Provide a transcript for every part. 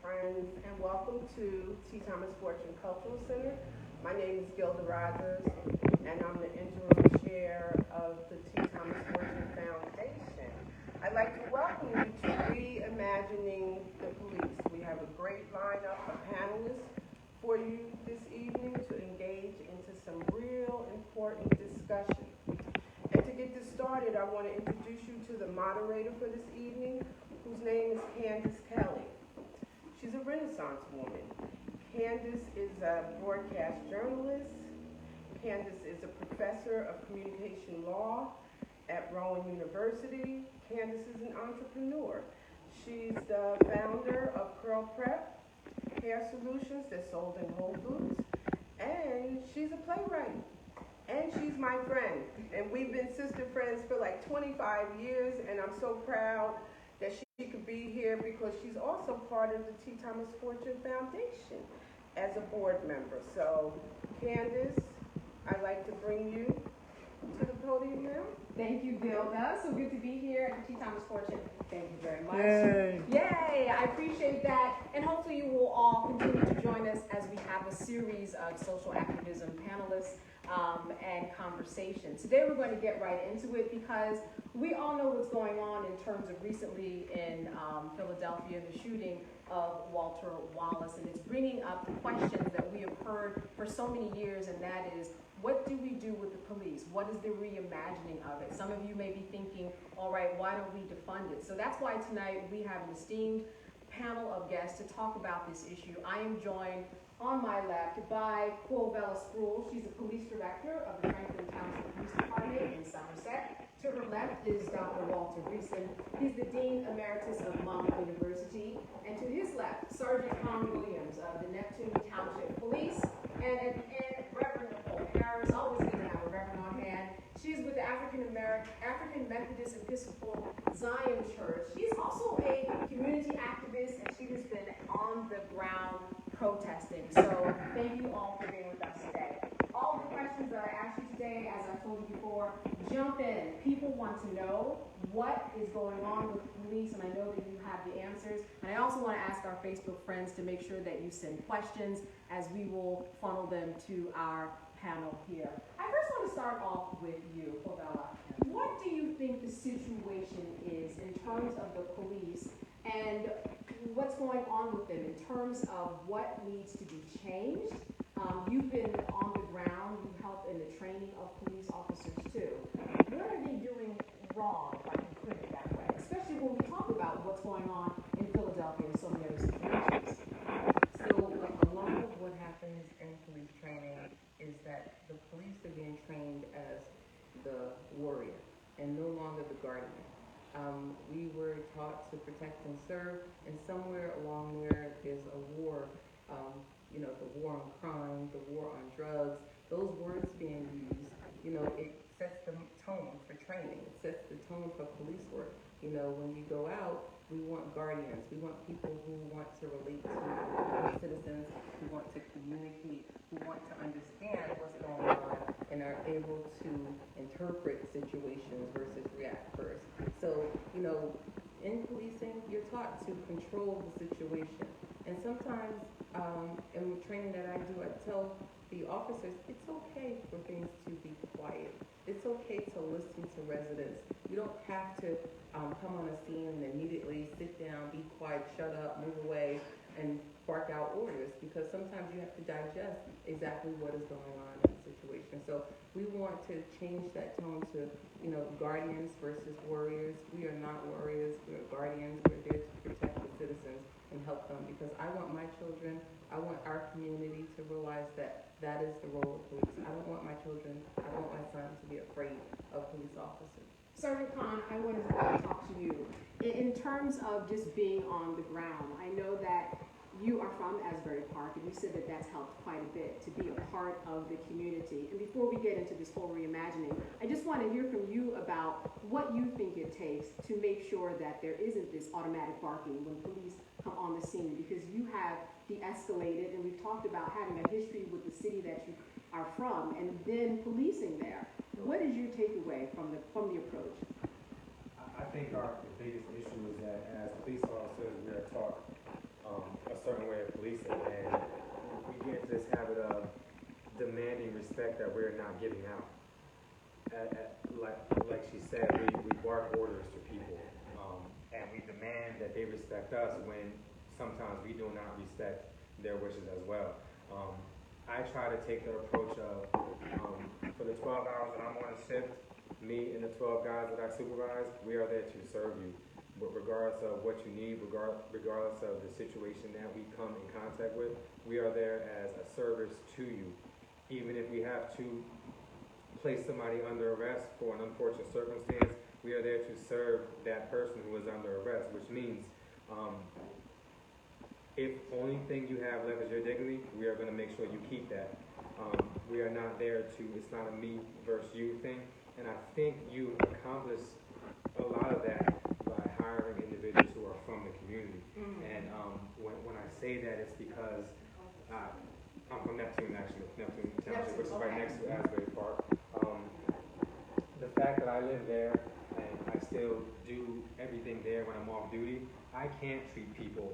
friends, and welcome to T. Thomas Fortune Cultural Center. My name is Gilda Rogers, and I'm the interim chair of the T. Thomas Fortune Foundation. I'd like to welcome you to Reimagining the Police. We have a great lineup of panelists for you this evening to engage into some real important discussion. And to get this started, I want to introduce you to the moderator for this evening, whose name is Candice Kelly. She's a Renaissance woman. Candace is a broadcast journalist. Candace is a professor of communication law at Rowan University. Candace is an entrepreneur. She's the founder of Curl Prep Hair Solutions that's sold in Whole Foods. And she's a playwright. And she's my friend. And we've been sister friends for like 25 years, and I'm so proud that she could be here because she's also part of the T. Thomas Fortune Foundation as a board member. So, Candace, I'd like to bring you to the podium now. Thank you, Gilda. So good to be here at the T. Thomas Fortune. Thank you very much. Yay! Yay! I appreciate that. And hopefully you will all continue to join us as we have a series of social activism panelists and conversations. Today we're going to get right into it because we all know what's going on in terms of recently in Philadelphia, the shooting of Walter Wallace, and it's bringing up the questions that we have heard for so many years, and that is, what do we do with the police? What is the reimagining of it? Some of you may be thinking, all right, why don't we defund it? So that's why tonight we have an esteemed panel of guests to talk about this issue. I am joined on my left by Quovella Spruill. She's the police director of the Franklin Township Police Department in Somerset. To her left is Dr. Walter Greason. He's the Dean Emeritus of Monmouth University. And to his left, Sergeant Kaan Williams of the Neptune Township Police. And at the end, Reverend Nicole. Always good to have a Reverend on hand. She's with the African Methodist Episcopal Zion Church. She's also a community activist, and she has been on the ground protesting. So thank you all for being with us today. All the questions that I asked you today, as I told you before, jump in. People want to know what is going on with the police, and I know that you have the answers. And I also want to ask our Facebook friends to make sure that you send questions as we will funnel them to our panel here. I first want to start off with you, Quovella. What do you think the situation is in terms of the police and what's going on with them in terms of what needs to be changed? You've been on the ground, you help in the training of police officers too. What are they doing wrong, if I can put it that way? Especially when we talk about what's going on in Philadelphia and so many other situations. So a lot of what happens in police training is that the police are being trained as the warrior and no longer the guardian. We were taught to protect and serve, and somewhere along there there's a war, the war on crime, the war on drugs, those words being used, it sets the tone for training. It sets the tone for police work. When you go out, we want guardians. We want people who want to relate to citizens, who want to communicate, who want to understand what's going on and are able to interpret situations versus react first. So, in policing, you're taught to control the situation. And sometimes in the training that I do, I tell the officers, it's okay for things to be quiet. It's okay to listen to residents. You don't have to come on a scene and immediately sit down, be quiet, shut up, move away, and bark out orders, because sometimes you have to digest exactly what is going on in the situation. So we want to change that tone to, guardians versus warriors. We are not warriors, we are guardians. We're there to protect the citizens and help them, because I want my children, I want our community to realize that that is the role of police. I don't want my children, I want my son to be afraid of police officers. Sergeant Kaan, I wanted to talk to you. In terms of just being on the ground, I know that you are from Asbury Park, and you said that that's helped quite a bit to be a part of the community. And before we get into this whole reimagining, I just want to hear from you about what you think it takes to make sure that there isn't this automatic barking when police come on the scene, because you have de-escalated, and we've talked about having a history with the city that you are from, and then policing there. What is your takeaway from the approach? I think the biggest issue is that as police officers, we are taught a certain way of policing, and we get into this habit of demanding respect that we're not giving out. Like she said, we bark orders to people, and we demand that they respect us when sometimes we do not respect their wishes as well. I try to take the approach of, for the 12 hours that I'm on a shift, me and the 12 guys that I supervise, we are there to serve you. But regardless of what you need, regardless of the situation that we come in contact with, we are there as a service to you. Even if we have to place somebody under arrest for an unfortunate circumstance, we are there to serve that person who is under arrest, which means if only thing you have left is your dignity, we are going to make sure you keep that. We are not there to, it's not a me versus you thing. And I think you accomplish a lot of that by hiring individuals who are from the community. And when I say that, it's because I'm from Neptune, actually, Neptune Township, which is right next to Asbury Park. The fact that I live there and I still do everything there when I'm off duty, I can't treat people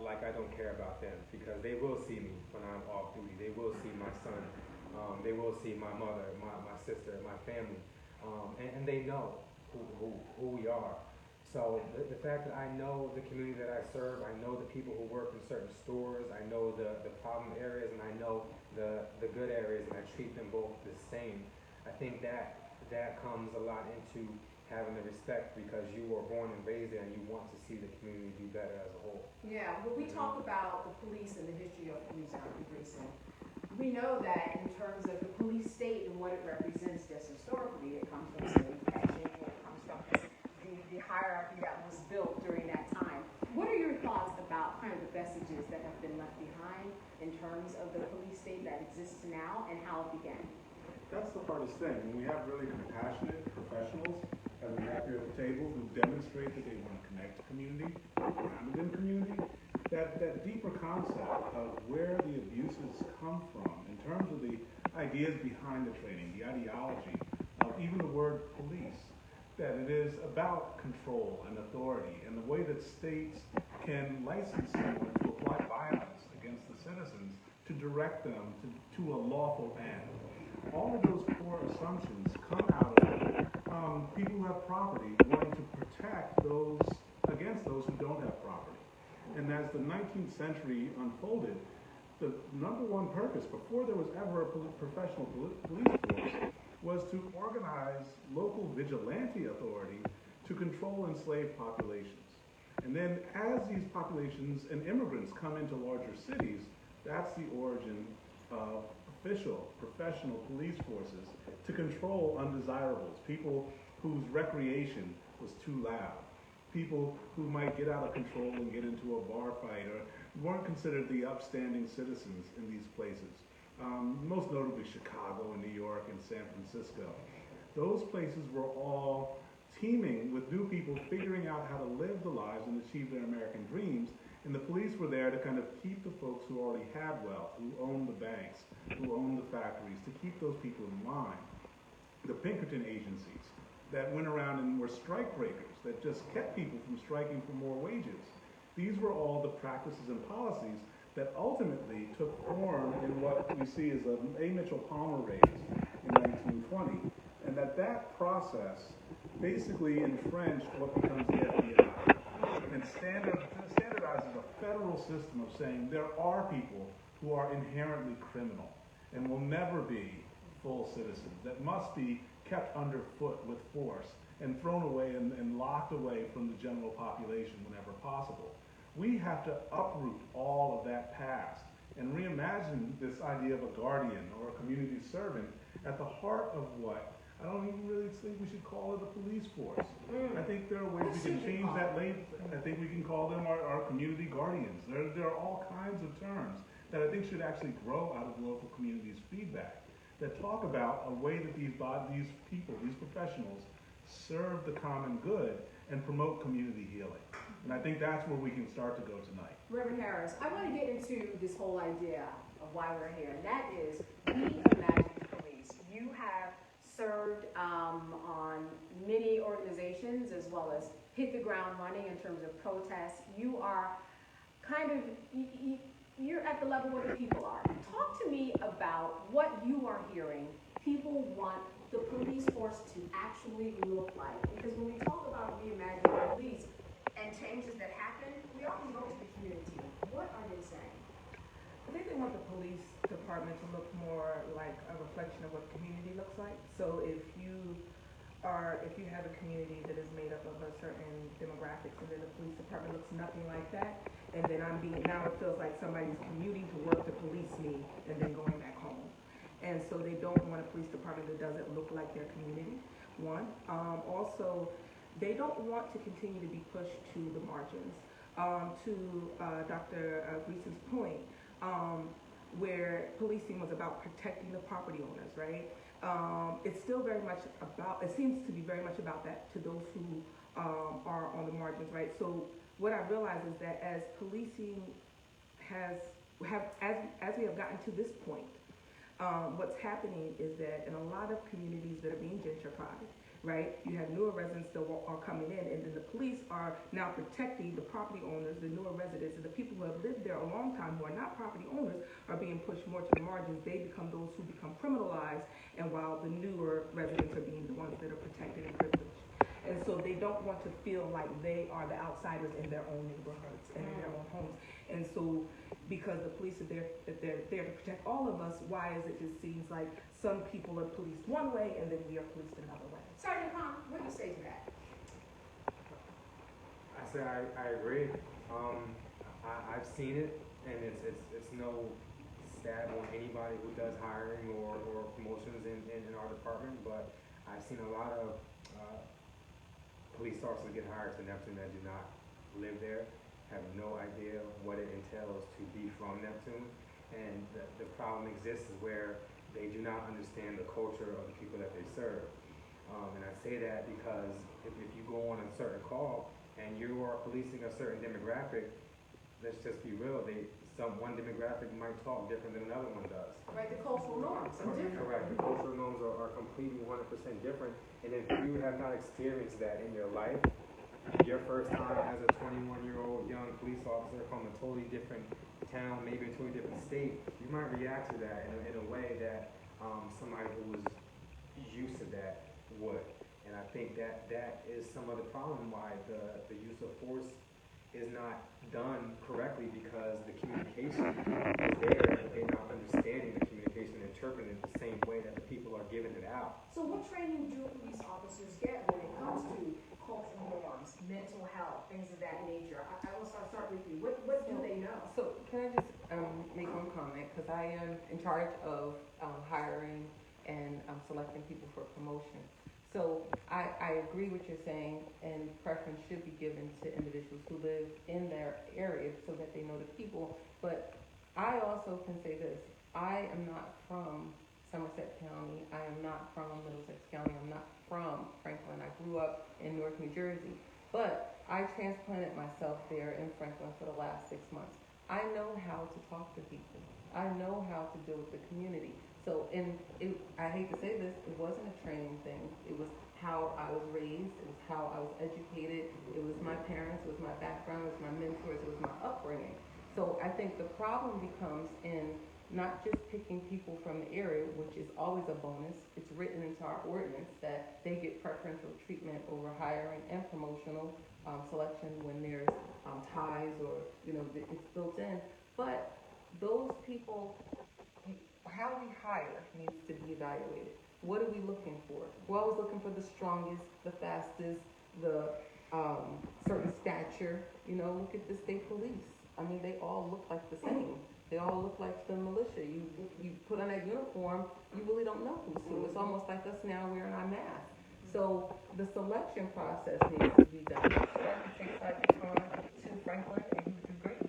like I don't care about them, because they will see me when I'm off duty. They will see my son. They will see my mother, my sister, my family, and they know who we are. So the fact that I know the community that I serve, I know the people who work in certain stores, I know the problem areas, and I know the good areas, and I treat them both the same. I think that comes a lot into having the respect, because you were born and raised there and you want to see the community do better as a whole. Yeah, when we talk about the police and the history of police out in Greason, we know that in terms of the police state and what it represents just historically, it comes from slave catching, it comes from the hierarchy that was built during that time. What are your thoughts about kind of the vestiges that have been left behind in terms of the police state that exists now and how it began? That's the hardest thing. When we have really compassionate professionals as we have here at the table who demonstrate that they want to connect to community, grounded in community, that deeper concept of where the abuses come from in terms of the ideas behind the training, the ideology of even the word police, that it is about control and authority and the way that states can license someone to apply violence against the citizens to direct them to a lawful end. All of those core assumptions come out of people who have property wanting to protect those against those who don't have property. And as the 19th century unfolded, the number one purpose, before there was ever a professional police force, was to organize local vigilante authority to control enslaved populations. And then as these populations and immigrants come into larger cities, that's the origin of official, professional police forces to control undesirables, people whose recreation was too loud, people who might get out of control and get into a bar fight or weren't considered the upstanding citizens in these places. Most notably Chicago and New York and San Francisco. Those places were all teeming with new people figuring out how to live the lives and achieve their American dreams. And the police were there to kind of keep the folks who already had wealth, who owned the banks, who owned the factories, to keep those people in line. The Pinkerton agencies that went around and were strike breakers, that just kept people from striking for more wages. These were all the practices and policies that ultimately took form in what we see as A. Mitchell Palmer raids in 1920. And that process basically entrenched what becomes the FBI. And standardizes a federal system of saying there are people who are inherently criminal and will never be full citizens, that must be kept underfoot with force and thrown away and locked away from the general population whenever possible. We have to uproot all of that past and reimagine this idea of a guardian or a community servant at the heart of what I don't even really think we should call it a police force. I think there are ways we can change that later. I think we can call them our community guardians. There are all kinds of terms that I think should actually grow out of the local community's feedback that talk about a way that these people, these professionals, serve the common good and promote community healing. And I think that's where we can start to go tonight. Reverend Harris, I want to get into this whole idea of why we're here, and that is Reimagining police. You have served on many organizations as well as hit the ground running in terms of protests. You are kind of, you're at the level where the people are. Talk to me about what you are hearing people want the police force to actually look like. Because when we talk about reimagining the police and changes that happen, we often go to the community. What are they saying? I think they want the police department to look more like a reflection of what community looks like. So if you have a community that is made up of a certain demographics and then the police department looks nothing like that, and then now it feels like somebody's commuting to work to police me and then going back home. And so they don't want a police department that doesn't look like their community, one. Also, they don't want to continue to be pushed to the margins. To Dr. Greason's point, where policing was about protecting the property owners, right? It's still very much about, it seems to be very much about that to those who are on the margins, right? So what I realize is that as policing as we have gotten to this point, what's happening is that in a lot of communities that are being gentrified, right, you have newer residents that are coming in, and then the police are now protecting the property owners, the newer residents, and the people who have lived there a long time who are not property owners are being pushed more to the margins. They become those who become criminalized, and while the newer residents are being the ones that are protected and privileged. And so they don't want to feel like they are the outsiders in their own neighborhoods and in their own homes. And so because the police are there, they're there to protect all of us, why is it just seems like some people are policed one way and then we are policed another way? Sergeant Kaan, what do you say to that? I say I agree. I've seen it, and it's no stab on anybody who does hiring or promotions in our department, but I've seen a lot of police officers get hired to Neptune that do not live there, have no idea what it entails to be from Neptune, and the problem exists is where they do not understand the culture of the people that they serve. And I say that because if you go on a certain call and you are policing a certain demographic, let's just be real, one demographic might talk different than another one does. Right, the cultural norms are different. Correct. The cultural norms are completely 100% different. And if you have not experienced that in your life, your first time as a 21-year-old young police officer from a totally different town, maybe a totally different state, you might react to that in a way that somebody who was used to that would. And I think that is some of the problem why the use of force is not done correctly, because the communication is there and they're not understanding the communication and interpreting it the same way that the people are giving it out. So what training do police officers get when it comes to cultural norms, mental health, things of that nature? I will start with you. What do they know? So can I just make one comment? Because I am in charge of hiring and selecting people for promotion. So I agree with you're saying, and preference should be given to individuals who live in their area so that they know the people. But I also can say this: I am not from Somerset County. I am not from Middlesex County. I'm not from Franklin. I grew up in Newark, New Jersey. But I transplanted myself there in Franklin for the last 6 months. I know how to talk to people. I know how to deal with the community. So, I hate to say this, it wasn't a training thing. It was how I was raised. It was how I was educated. It was my parents. It was my background. It was my mentors. It was my upbringing. So I think the problem becomes in not just picking people from the area, which is always a bonus. It's written into our ordinance that they get preferential treatment over hiring and promotional selection when there's ties or, it's built in. But those people, how we hire needs to be evaluated. What are we looking for? We're always looking for the strongest, the fastest, the certain stature. Look at the state police. I mean, they all look like the same. They all look like the militia. You put on that uniform, you really don't know who's who. It's almost like us now wearing our masks. So the selection process needs to be done. I can take Sergeant Kaan to Franklin, and he would do great.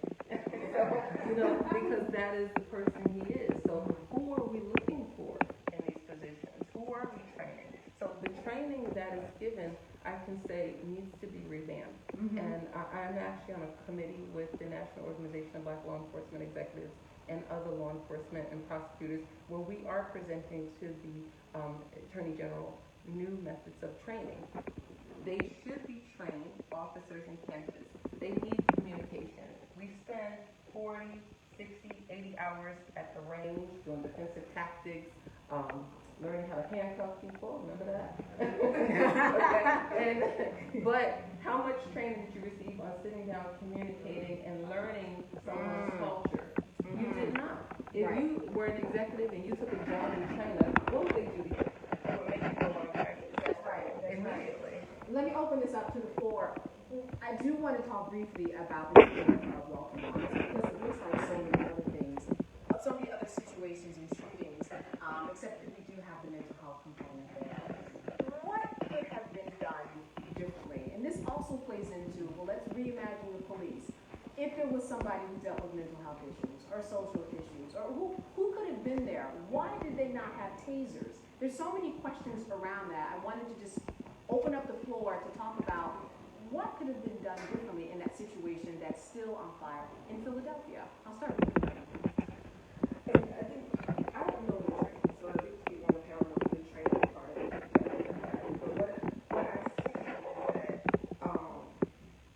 So, because that is the person he is. So who are we looking for in these positions? Who are we training? So the training that is given, I can say, needs to be revamped. Mm-hmm. And I'm actually on a committee with the National Organization of Black Law Enforcement Executives and other law enforcement and prosecutors, where we are presenting to the Attorney General new methods of training. They should be trained, officers and candidates. They need communication. We spend 40, 60, 80 hours at the range, doing defensive tactics, learning how to handcuff people, remember that? Okay. But how much training did you receive on sitting down, communicating, and learning someone's culture? You did not. If you were an executive and you took a job in China, what would they do to you? They would make you go on practice. That's right. Immediately. Let me open this up to the floor. I do want to talk briefly about this thing of welcome moms, because it looks like so many other things, so many other situations and shootings, except that we do have the mental health component there. What could have been done differently? And this also plays into, well, let's reimagine the police. If there was somebody who dealt with mental health issues or social issues, or who could have been there? Why did they not have tasers? There's so many questions around that. I wanted to just open up the floor to talk about what could have been done differently in that situation that's still on fire in Philadelphia. I'll start with you. I don't know the training, so I think we want to pound on the training part of it. But what I see is that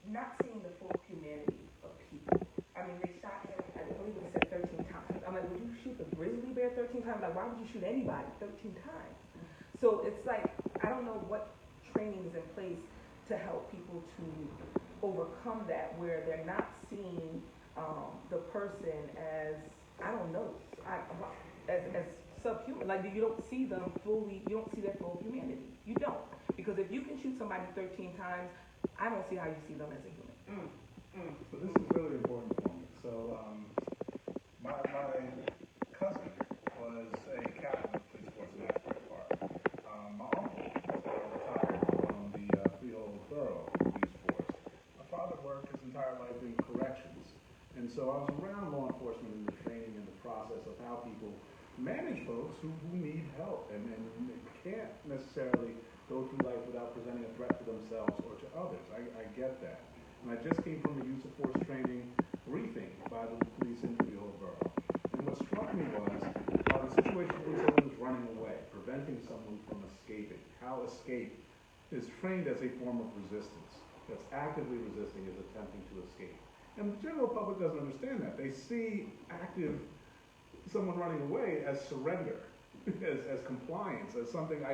not seeing the full humanity of people. I mean, they shot him, I believe it said 13 times. I'm like, would you shoot the grizzly bear 13 times? Like, why would you shoot anybody 13 times? So it's like, I don't know what training is in place to help people to overcome that, where they're not seeing the person as, I don't know, as subhuman. Like, you don't see them fully, you don't see their full humanity. You don't. Because if you can shoot somebody 13 times, I don't see how you see them as a human. So this is really important for me. So my cousin was a captain of the police force in Ashford Park. My uncle retired from the Marlborough police force. My father worked his entire life in corrections. And so I was around law enforcement in the training and the process of how people manage folks who need help and can't necessarily go through life without presenting a threat to themselves or to others. I get that. And I just came from a use of force training briefing by the police in Marlborough. And what struck me was the situation where someone was running away, preventing someone from escaping, how escape is trained as a form of resistance. That's actively resisting is attempting to escape. And the general public doesn't understand that. They see someone running away as surrender, as compliance, as something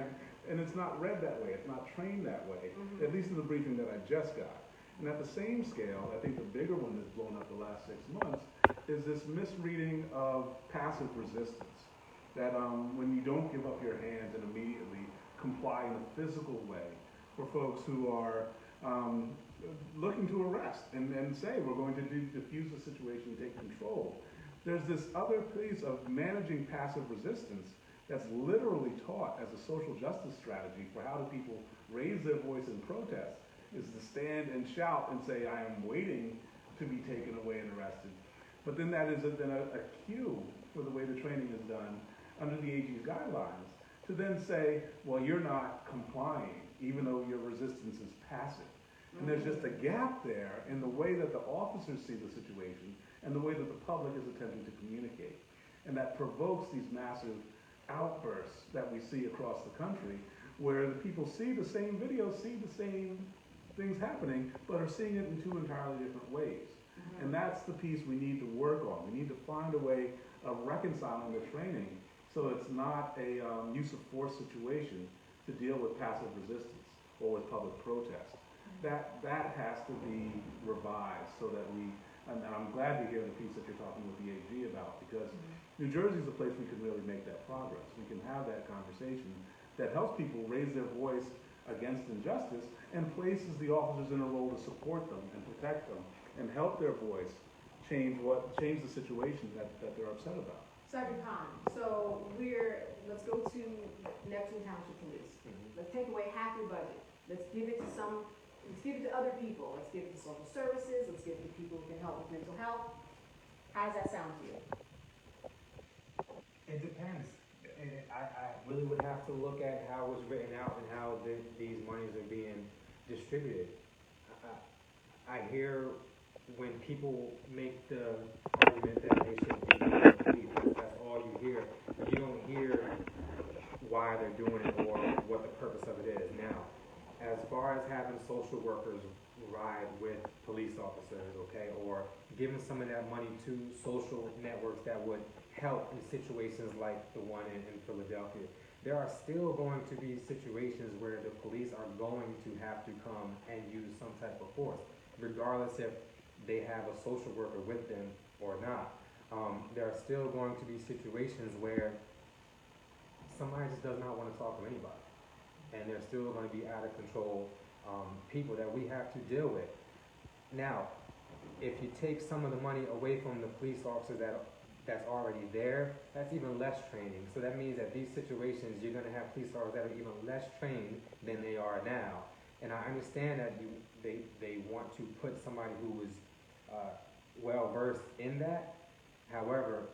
and it's not read that way, it's not trained that way, at least in the briefing that I just got. And at the same scale, I think the bigger one that's blown up the last 6 months is this misreading of passive resistance. That when you don't give up your hands and immediately comply in a physical way for folks who are looking to arrest and say, we're going to diffuse the situation, take control. There's this other piece of managing passive resistance that's literally taught as a social justice strategy for how do people raise their voice in protest, is to stand and shout and say, I am waiting to be taken away and arrested. But then that is then a cue for the way the training is done under the AG's guidelines to then say, well, you're not complying, even though your resistance is passive. And there's just a gap there in the way that the officers see the situation and the way that the public is attempting to communicate. And that provokes these massive outbursts that we see across the country, where the people see the same videos, see the same things happening, but are seeing it in 2 entirely different ways. And that's the piece we need to work on. We need to find a way of reconciling the training so it's not a use of force situation to deal with passive resistance or with public protest. That has to be revised so that and I'm glad to hear the piece that you're talking with the AG about, because New Jersey is a place we can really make that progress. We can have that conversation that helps people raise their voice against injustice and places the officers in a role to support them and protect them and help their voice change the situation that they're upset about. Sergeant Kaan, so let's go to Neptune Township Police. Let's take away half your budget. Let's give it to other people. Let's give it to social services. Let's give it to people who can help with mental health. How does that sound to you? It depends. I really would have to look at how it was written out and how these monies are being distributed. I hear when people make the argument that they should be, that's all you hear. You don't hear why they're doing it or what the purpose of it is. Now, as far as having social workers ride with police officers, okay, or giving some of that money to social networks that would help in situations like the one in Philadelphia. There are still going to be situations where the police are going to have to come and use some type of force, regardless if they have a social worker with them or not. There are still going to be situations where somebody just does not want to talk to anybody, and there's still going to be out of control people that we have to deal with. Now, if you take some of the money away from the police officers that's already there, that's even less training. So that means that these situations, you're going to have police officers that are even less trained than they are now. And I understand that they want to put somebody who is well-versed in that. However,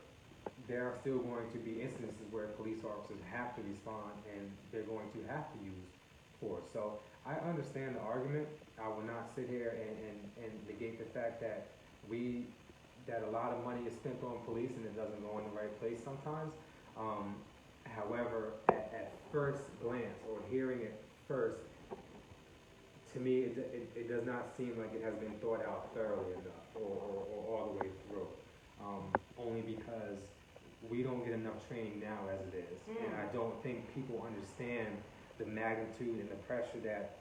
there are still going to be instances where police officers have to respond and they're going to have to use force. So I understand the argument. I will not sit here and negate the fact that a lot of money is spent on police and it doesn't go in the right place sometimes. However, at first glance or hearing it first, to me, it does not seem like it has been thought out thoroughly enough or all the way through. Only because we don't get enough training now as it is. And I don't think people understand the magnitude and the pressure that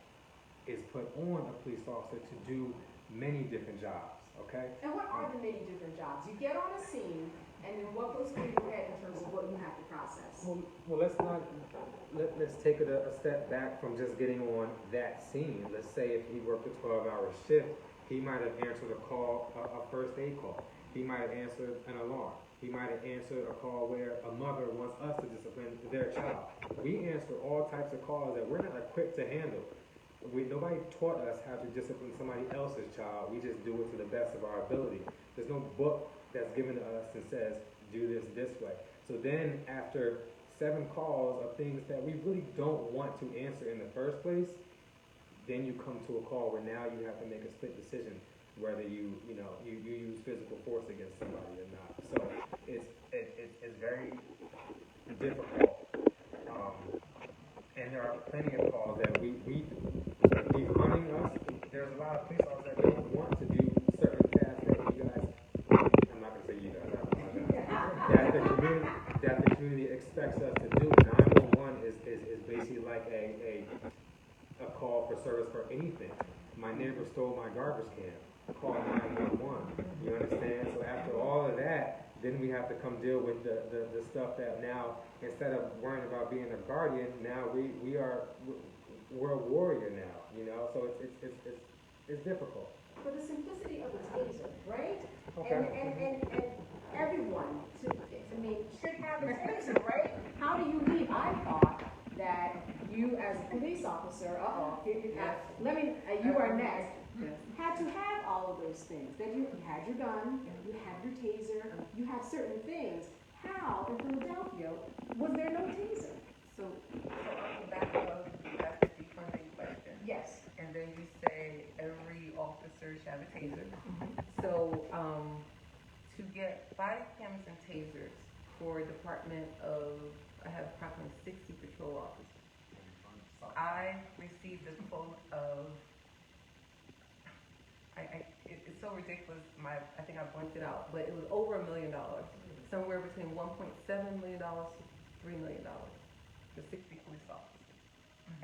is put on a police officer to do many different jobs, okay? And what are the many different jobs? You get on a scene, and then what goes through your head in terms of what you have to process? Well, let's take it a step back from just getting on that scene. Let's say if he worked a 12-hour shift, he might have answered a call, a first aid call. He might have answered an alarm. He might have answered a call where a mother wants us to discipline their child. We answer all types of calls that we're not equipped to handle. Nobody taught us how to discipline somebody else's child. We just do it to the best of our ability. There's no book that's given to us and says, do this way. So then after 7 calls of things that we really don't want to answer in the first place, then you come to a call where now you have to make a split decision whether you use physical force against somebody or not. So it's very difficult. And there are plenty of calls that we defunding us. There's a lot of police officers that don't want to do certain tasks that you guys, I'm not going to say you guys, I apologize, that the community expects us to do. 911 is basically like a call for service for anything. My neighbor stole my garbage can. Call 911. You understand? So after all of that, then we have to come deal with the stuff that now, instead of worrying about being a guardian, now we're a warrior now. So it's difficult. For the simplicity of the taser, right? Okay. And everyone should have a taser, right? How do you leave? I thought that you, as a police officer, you are next. Had to have all of those things. That you had your gun, you had your taser, you had certain things. How in Philadelphia was there no taser? So on the back of that's the defunding question. Yes. And then you say every officer should have a taser. So to get body cams and tasers for a department of, I have approximately 60 patrol officers. I received a quote of, it's so ridiculous, I think I blanked it out, but it was over $1 million. Somewhere between $1.7 million to $3 million for 60 police officers.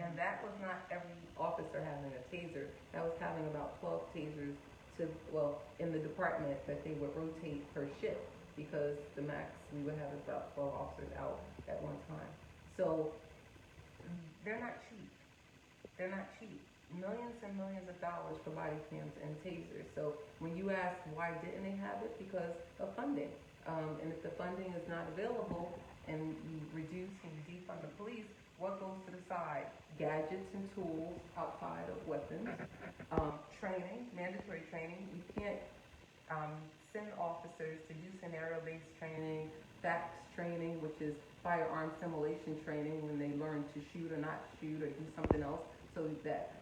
And that was not every officer having a taser. That was having about 12 tasers in the department that they would rotate per shift, because the max we would have is about 12 officers out at one time. So they're not cheap. They're not cheap. Millions and millions of dollars for body cams and tasers. So when you ask why didn't they have it, because of funding. And if the funding is not available and you reduce and you defund the police, what goes to the side? Gadgets and tools outside of weapons. Training, mandatory training. You can't send officers to do scenario-based training, facts training, which is firearm simulation training when they learn to shoot or not shoot or do something else, so that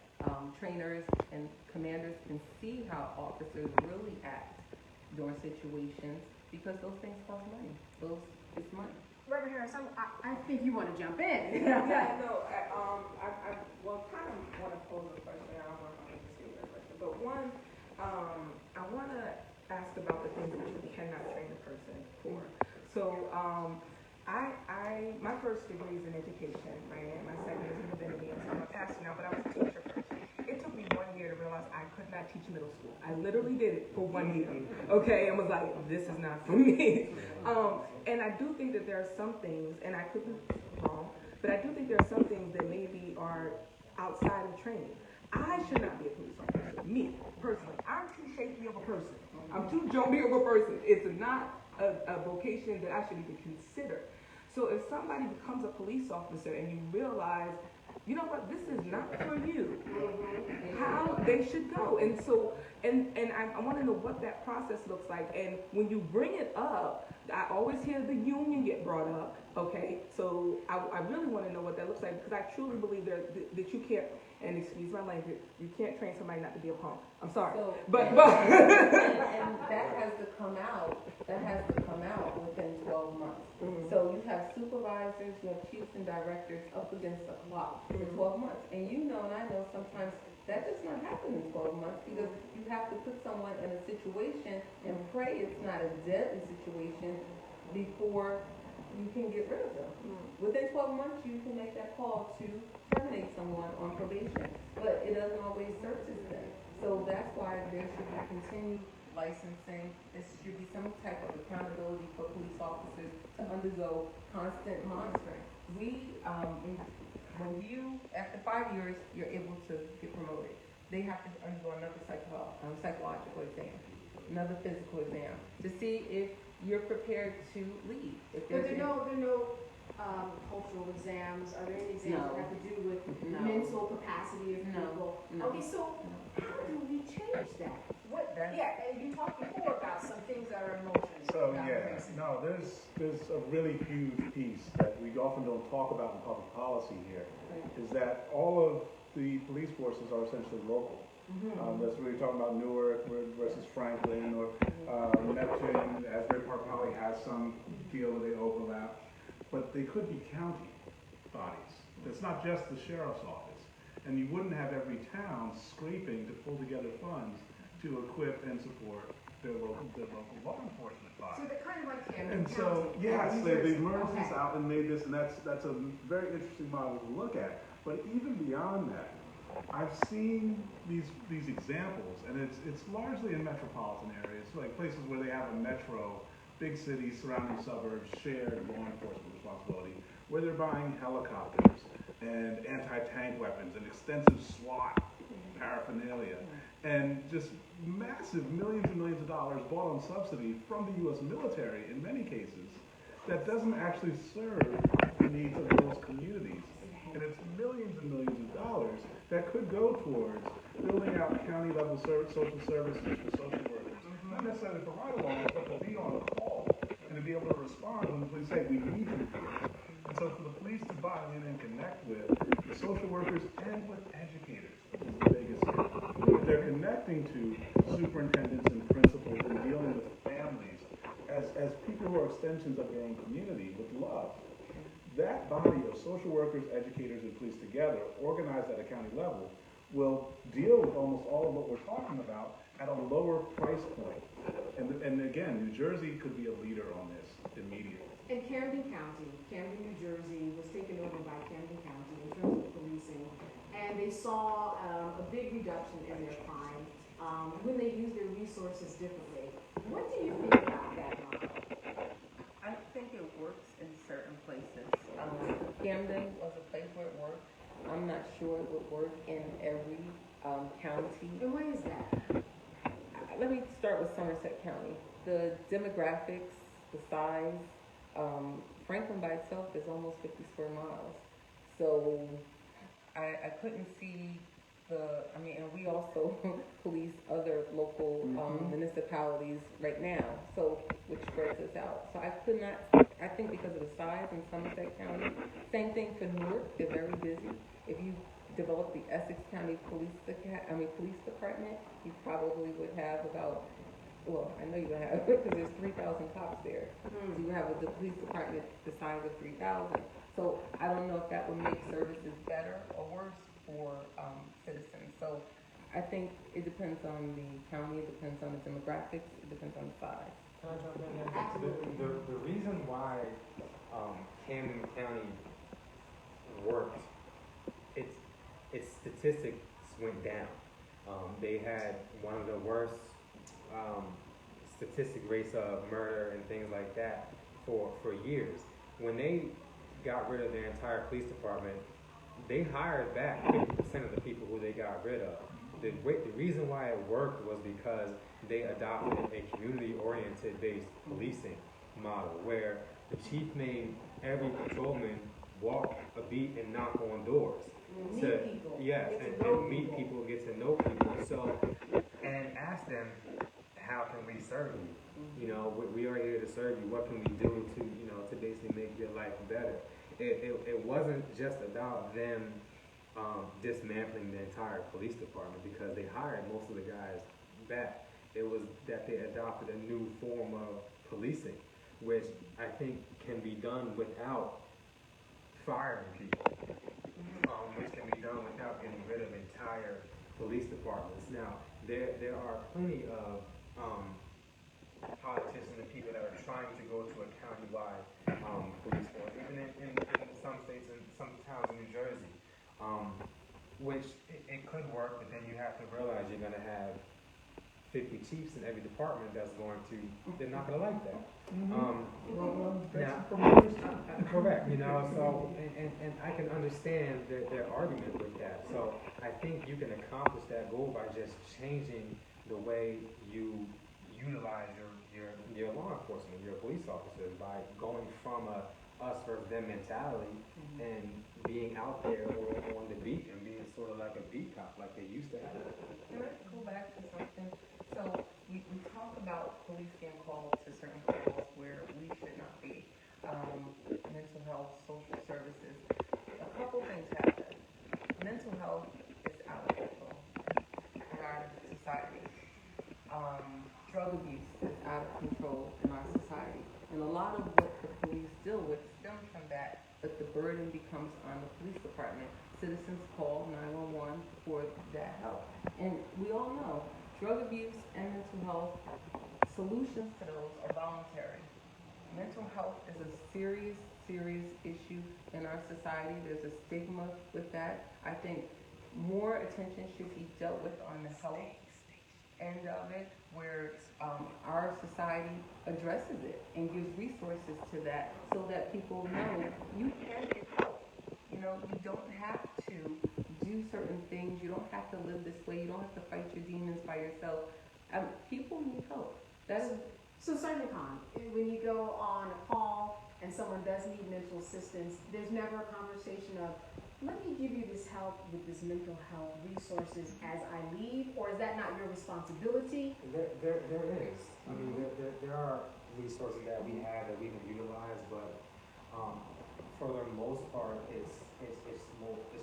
trainers and commanders can see how officers really act during situations, because those things cost money. It's money. Reverend Harris, I think you want to jump in. I kind of want to pose a question. I don't know if I'm understanding the question, but one, I want to ask about the things that you cannot train a person for. So, my first degree is in education, right? And my second is in divinity, and so I'm a pastor now, but I was a teacher first. It took me 1 year to realize I could not teach middle school. I literally did it for 1 year, okay? And was like, this is not for me. And I do think that there are some things, and I could be wrong, but I do think there are some things that maybe are outside of training. I should not be a police officer, me, personally. I'm too shaky of a person. I'm too jumpy of a person. It's not a vocation that I should even consider. So if somebody becomes a police officer and you realize, you know what, this is not for you, how they should go. And so, and I want to know what that process looks like. And when you bring it up, I always hear the union get brought up, okay? So I really want to know what that looks like, because I truly believe that you can't, and excuse my language, you can't train somebody not to be a punk. I'm sorry. So, but and that has to come out within 12 months. Mhm. So you have supervisors, you have chiefs and directors up against the clock for 12 months. And you know, and I know sometimes that does not happen in 12 months, because you have to put someone in a situation and pray it's not a deadly situation before you can get rid of them. Within 12 months, you can make that call to terminate someone on probation, but it doesn't always surface them. So that's why there should be continued licensing. There should be some type of accountability for police officers to undergo constant monitoring. When you, after 5 years, you're able to get promoted. They have to undergo another psychological exam, another physical exam, to see if you're prepared to leave. But there are no cultural exams. Are there any exams that have to do with mental capacity of people? No. Okay, so how do we change that? And you talked before about some things that are emotional. So there's a really huge piece that we often don't talk about in public policy here, is that all of the police forces are essentially local. That's what we're talking about, Newark versus Franklin, or Neptune. Asbury Park probably has some deal where they overlap, but they could be county bodies. It's not just the sheriff's office, and you wouldn't have every town scraping to pull together funds to equip and support their local law enforcement body. So they're kind of like Candace. And so, yes, they merged this out and made this, and that's a very interesting model to look at. But even beyond that, I've seen these examples, and it's largely in metropolitan areas, like places where they have a metro, big cities, surrounding suburbs, shared law enforcement responsibility, where they're buying helicopters and anti-tank weapons and extensive SWAT paraphernalia, and just massive millions and millions of dollars bought on subsidy from the U.S. military in many cases that doesn't actually serve the needs of those communities. And it's millions and millions of dollars that could go towards building out county-level social services for social workers. Not necessarily for ride-alongs, but to be on call and to be able to respond when the police say, we need you here. And so for the police to buy in and connect with the social workers and with educators is the biggest thing. If they're connecting to superintendents and principals and dealing with families as people who are extensions of their own community with love, that body of social workers, educators, and police together, organized at a county level, will deal with almost all of what we're talking about at a lower price point. And again, New Jersey could be a leader on this immediately. And Camden County, New Jersey, was taken over by Camden County in terms of policing, and they saw a big reduction in their crime when they used their resources differently. What do you think about that model? I think it works in certain places. Camden was a place where it worked. I'm not sure it would work in every county. And why is that? Let me start with Somerset County. The demographics, the size, Franklin by itself is almost 50 square miles. So I couldn't see and we also police other local municipalities right now, so which spreads us out. So I think because of the size in Somerset County, same thing for Newark, they're very busy. If you develop the Essex County Police Department, you probably would have about, well, I know you're going to have, because there's 3,000 cops there. So you have the police department the size of 3,000. So I don't know if that would make services better or worse for citizens. So I think it depends on the county, it depends on the demographics, it depends on the size. Can I jump in there? The reason why Camden County worked, its statistics went down. They had one of the worst statistic rates of murder and things like that for years. When they got rid of their entire police department, they hired back 50% of the people who they got rid of. The reason why it worked was because they adopted a community-oriented based policing model where the chief made every patrolman walk a beat and knock on doors. Meet people. Yes, and meet people, get to know people. So, and ask them, how can we serve you? You know, we are here to serve you. What can we do to, you know, to basically make your life better? It wasn't just about them dismantling the entire police department because they hired most of the guys back. It was that they adopted a new form of policing, which I think can be done without firing people, which can be done without getting rid of entire police departments. Now, there are plenty of politicians and people that are trying to go to a countywide police force, even in some states and some towns in New Jersey, which it could work, but then you have to realize you're going to have 50 chiefs in every department that's going to, they're not going to like that. Correct, you know, so, and I can understand their argument with that. So I think you can accomplish that goal by just changing the way you utilize your law enforcement, your police officers, by going from a us versus them mentality and being out there or on the beat and being sort of like a beat cop like they used to have. Can I go back to something? So we talk about police being called to certain calls where we should not be. Mental health, social services. A couple things happen. Mental health is out of control in our society. Drug abuse is out of control in our society. And a lot of what the police deal with stems from that, but the burden becomes on the police department. Citizens call 911 for that help. And we all know drug abuse and mental health, solutions to those are voluntary. Mental health is a serious issue in our society. There's a stigma with that. I think more attention should be dealt with on the health end of it, where our society addresses it and gives resources to that so that people know you can get help. You know, you don't have to do certain things. You don't have to live this way. You don't have to fight your demons by yourself. People need help. So Sergeant Kaan, when you go on a call and someone does need mental assistance, there's never a conversation of, let me give you this help with this mental health resources as I leave, or is that not your responsibility? There is. I mean, there are resources that we have that we can utilize, but for the most part, it's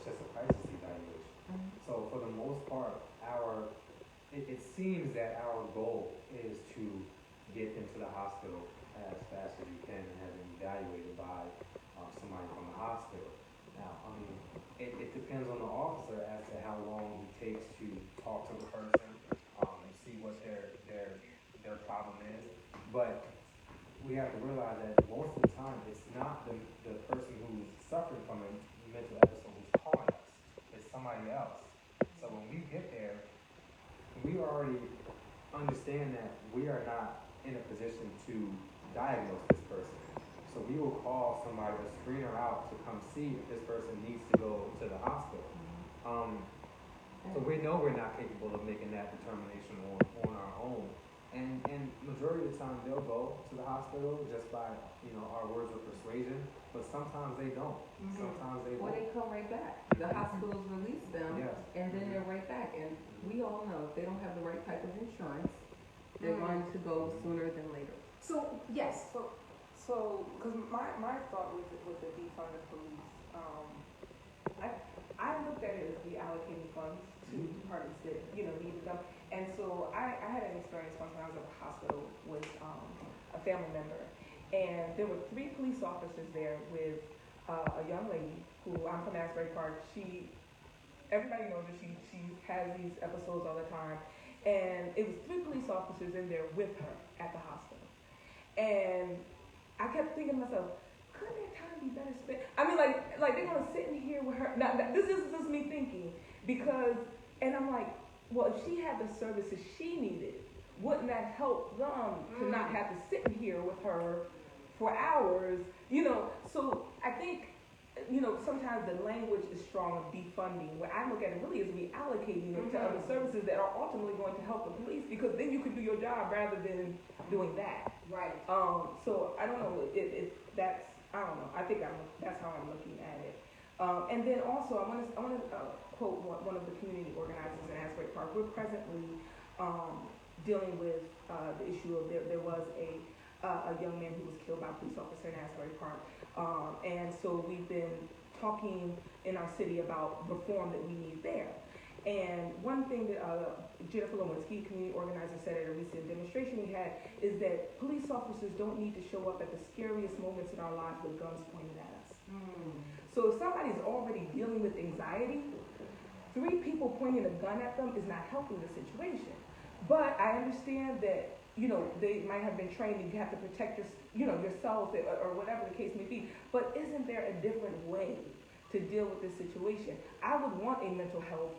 just a crisis evaluation. So for the most part, it seems that our goal is to get into the hospital as fast as you can and have them evaluated by somebody from the hospital. Now, I mean, it depends on the officer as to how long it takes to talk to the person, and see what their problem is. But we have to realize that most of the time, it's not the person who's suffering from a mental episode who's calling us. It's somebody else. So when we get there, we already understand that we are not in a position to diagnose this person. So we will call somebody, a screener out to come see if this person needs to go to the hospital. So we know we're not capable of making that determination on our own. And majority of the time they'll go to the hospital just by, our words of persuasion, but sometimes they don't. Sometimes they Or won't. they come right back. The hospitals release them, Yes. and then they're right back. And we all know if they don't have the right type of insurance, they're going to go sooner than later. So, yes. So, because my thought with the defund of police, I looked at it as reallocating funds to departments that needed them, and so I had an experience once when I was at the hospital with a family member, and there were 3 police officers there with a young lady who, I'm from Asbury Park. She everybody knows that she has these episodes all the time. And it was 3 police officers in there with her at the hospital. And I kept thinking to myself, couldn't that time be better spent? I mean, like they're gonna sit in here with her. Now, this is just me thinking, because, and I'm like, well, if she had the services she needed, wouldn't that help them to not have to sit in here with her for hours? You know, so I think, you know, sometimes the language is strong of defunding. What I look at it really is reallocating it to other services that are ultimately going to help the police, because then you can do your job rather than doing that. Right. So I don't know if that's, I don't know. I think that's how I'm looking at it. And then also I want to quote one of the community organizers in Asbury Park. We're presently dealing with the issue of there was a young man who was killed by a police officer in Asbury Park. And so we've been talking in our city about reform that we need there. And one thing that Jennifer Lewinsky, community organizer, said at a recent demonstration we had is that police officers don't need to show up at the scariest moments in our lives with guns pointed at us. So if somebody's already dealing with anxiety, 3 people pointing a gun at them is not helping the situation. But I understand that, you know, they might have been trained and you have to protect yourself or whatever the case may be. But isn't there a different way to deal with this situation? I would want a mental health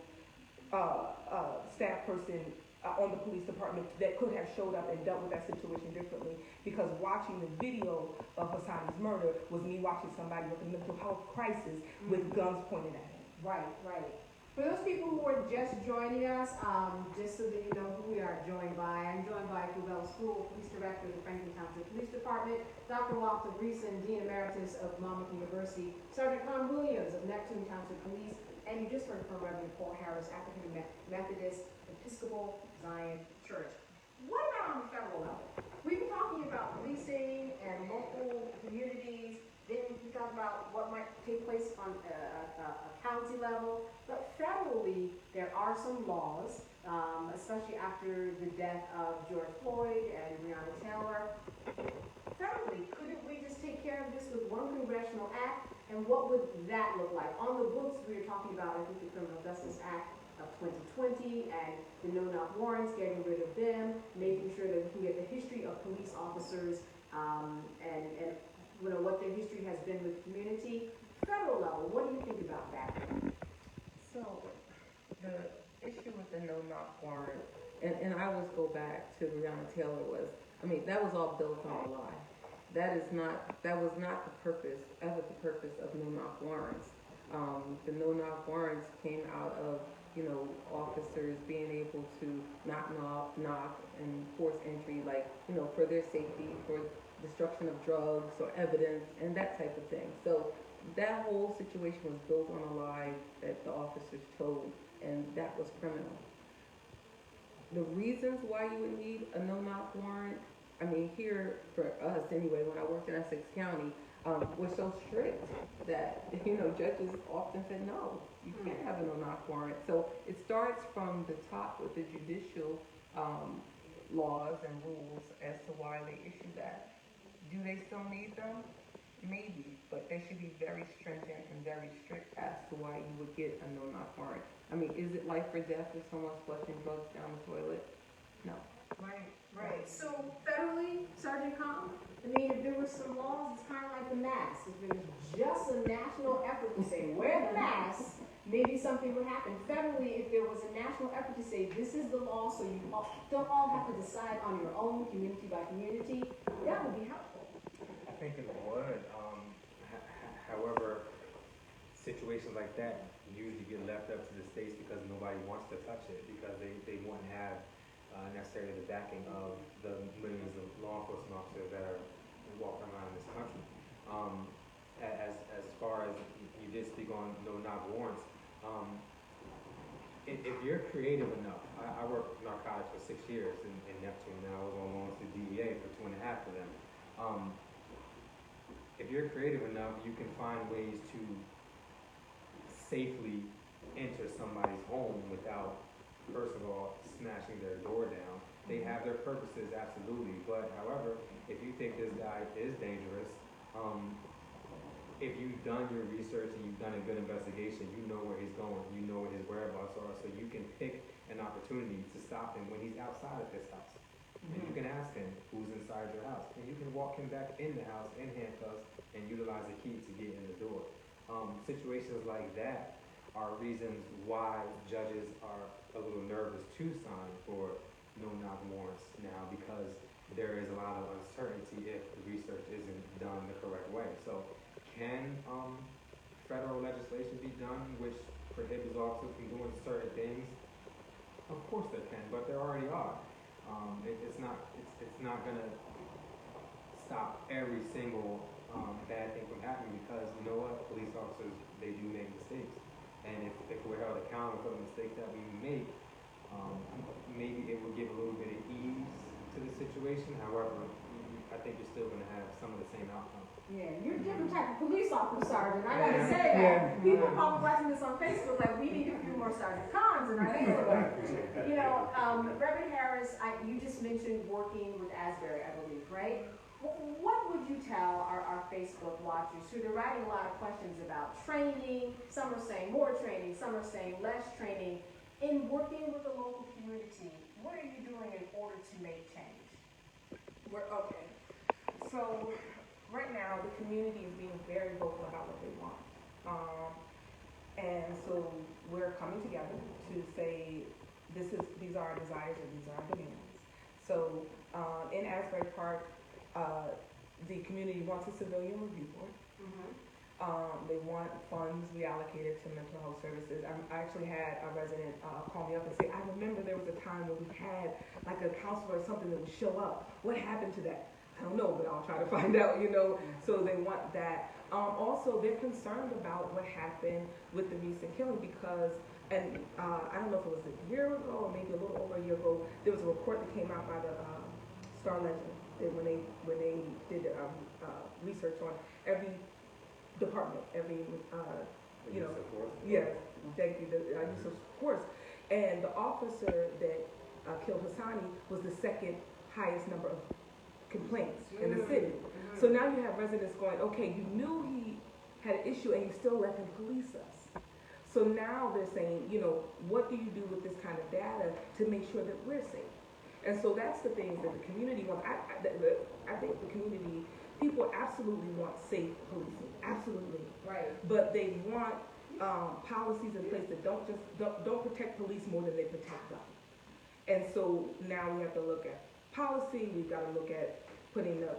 staff person on the police department that could have showed up and dealt with that situation differently, because watching the video of Hassan's murder was me watching somebody with a mental health crisis with guns pointed at him. Right, right. For those people who are just joining us, just so that you know who we are joined by, I'm joined by Quovella Spruill, Police Director of the Franklin Township Police Department, Dr. Walter Greason, Dean Emeritus of Monmouth University, Sergeant Kaan Williams of Neptune Township Police, and you just heard from Reverend Paul Harris, African Methodist Episcopal Zion Church. What about on the federal level? We've been talking about policing and local communities. Then we talk about what might take place on a county level. But federally, there are some laws, especially after the death of George Floyd and Breonna Taylor. Federally, couldn't we just take care of this with one congressional act? And what would that look like? On the books, we were talking about, I think, the Criminal Justice Act of 2020 and the no-knock warrants, getting rid of them, making sure that we can get the history of police officers and you know, what their history has been with the community. Federal level, what do you think about that? So, the issue with the no-knock warrant, and I always go back to Breonna Taylor that was all built on a lie. That was not the purpose of no-knock warrants. The no-knock warrants came out of, you know, officers being able to knock and force entry, like, you know, for their safety, for destruction of drugs or evidence and that type of thing. So that whole situation was built on a lie that the officers told, and that was criminal. The reasons why you would need a no-knock warrant, I mean, here for us anyway, when I worked in Essex County, was so strict that, you know, judges often said, no, you can't have a no-knock warrant. So it starts from the top with the judicial laws and rules as to why they issue that. Do they still need them? Maybe, but they should be very stringent and very strict as to why you would get a no-knock warrant. I mean, is it life or death if someone's flushing drugs down the toilet? No. Right. So federally, Sergeant Kaan, I mean, if there were some laws, it's kind of like the mask. If there was just a national effort to say, wear the mask, maybe something would happen. Federally, if there was a national effort to say, this is the law, so you don't all have to decide on your own, community by community, that would be helpful. I think it would. However, situations like that usually get left up to the states because nobody wants to touch it, because they wouldn't have necessarily the backing of the millions of law enforcement officers that are walking around in this country. As far as you did speak on no-knock warrants, if you're creative enough, I worked narcotics for 6 years in Neptune, and I was on loans to DEA for 2.5 of them. If you're creative enough, you can find ways to safely enter somebody's home without, first of all, smashing their door down. They have their purposes, absolutely, but however, if you think this guy is dangerous, if you've done your research and you've done a good investigation, you know where he's going, you know what his whereabouts are, so you can pick an opportunity to stop him when he's outside of his house. And you can ask him who's inside your house, and you can walk him back in the house in handcuffs and utilize a key to get in the door. Situations like that are reasons why judges are a little nervous to sign for no-knock warrants now, because there is a lot of uncertainty if the research isn't done the correct way. So can federal legislation be done which prohibits officers from doing certain things? Of course there can, but there already are. It's not gonna stop every single bad thing from happening, because you know what, police officers, they do make mistakes, and if we're held accountable for the mistakes that we make, maybe it will give a little bit of ease to the situation. However, I think you're still gonna have some of the same outcomes. Yeah, you're a different type of police officer, Sergeant. I gotta say that. People probably watching this on Facebook like, we need a few more Sergeant Kaans in our neighborhood. You know, Reverend Harris, you just mentioned working with Asbury, I believe, right? What would you tell our Facebook watchers who are writing a lot of questions about training? Some are saying more training, some are saying less training. In working with the local community, what are you doing in order to make change? Okay. So right now, the community is being very vocal about what they want. And so we're coming together to say, these are our desires and these are our demands. So in Asbury Park, the community wants a civilian review board. They want funds reallocated to mental health services. I actually had a resident call me up and say, I remember there was a time when we had like a counselor or something that would show up. What happened to that? I don't know, but I'll try to find out, you know. So they want that. Also, they're concerned about what happened with the recent killing, because, and I don't know if it was a year ago or maybe a little over a year ago, there was a report that came out by the Star Legend that when they did research on every department, every you know, yeah, thank you, the use of force, and the officer that killed Hassani was the second highest number of complaints in the city. So now you have residents going, okay, you knew he had an issue and you still let him police us. So now they're saying, you know, what do you do with this kind of data to make sure that we're safe? And so that's the things that the community wants. I think the community, people absolutely want safe policing, absolutely. Right. But they want policies in place that don't protect police more than they protect them. And so now we have to look at policy. We've got to look at putting a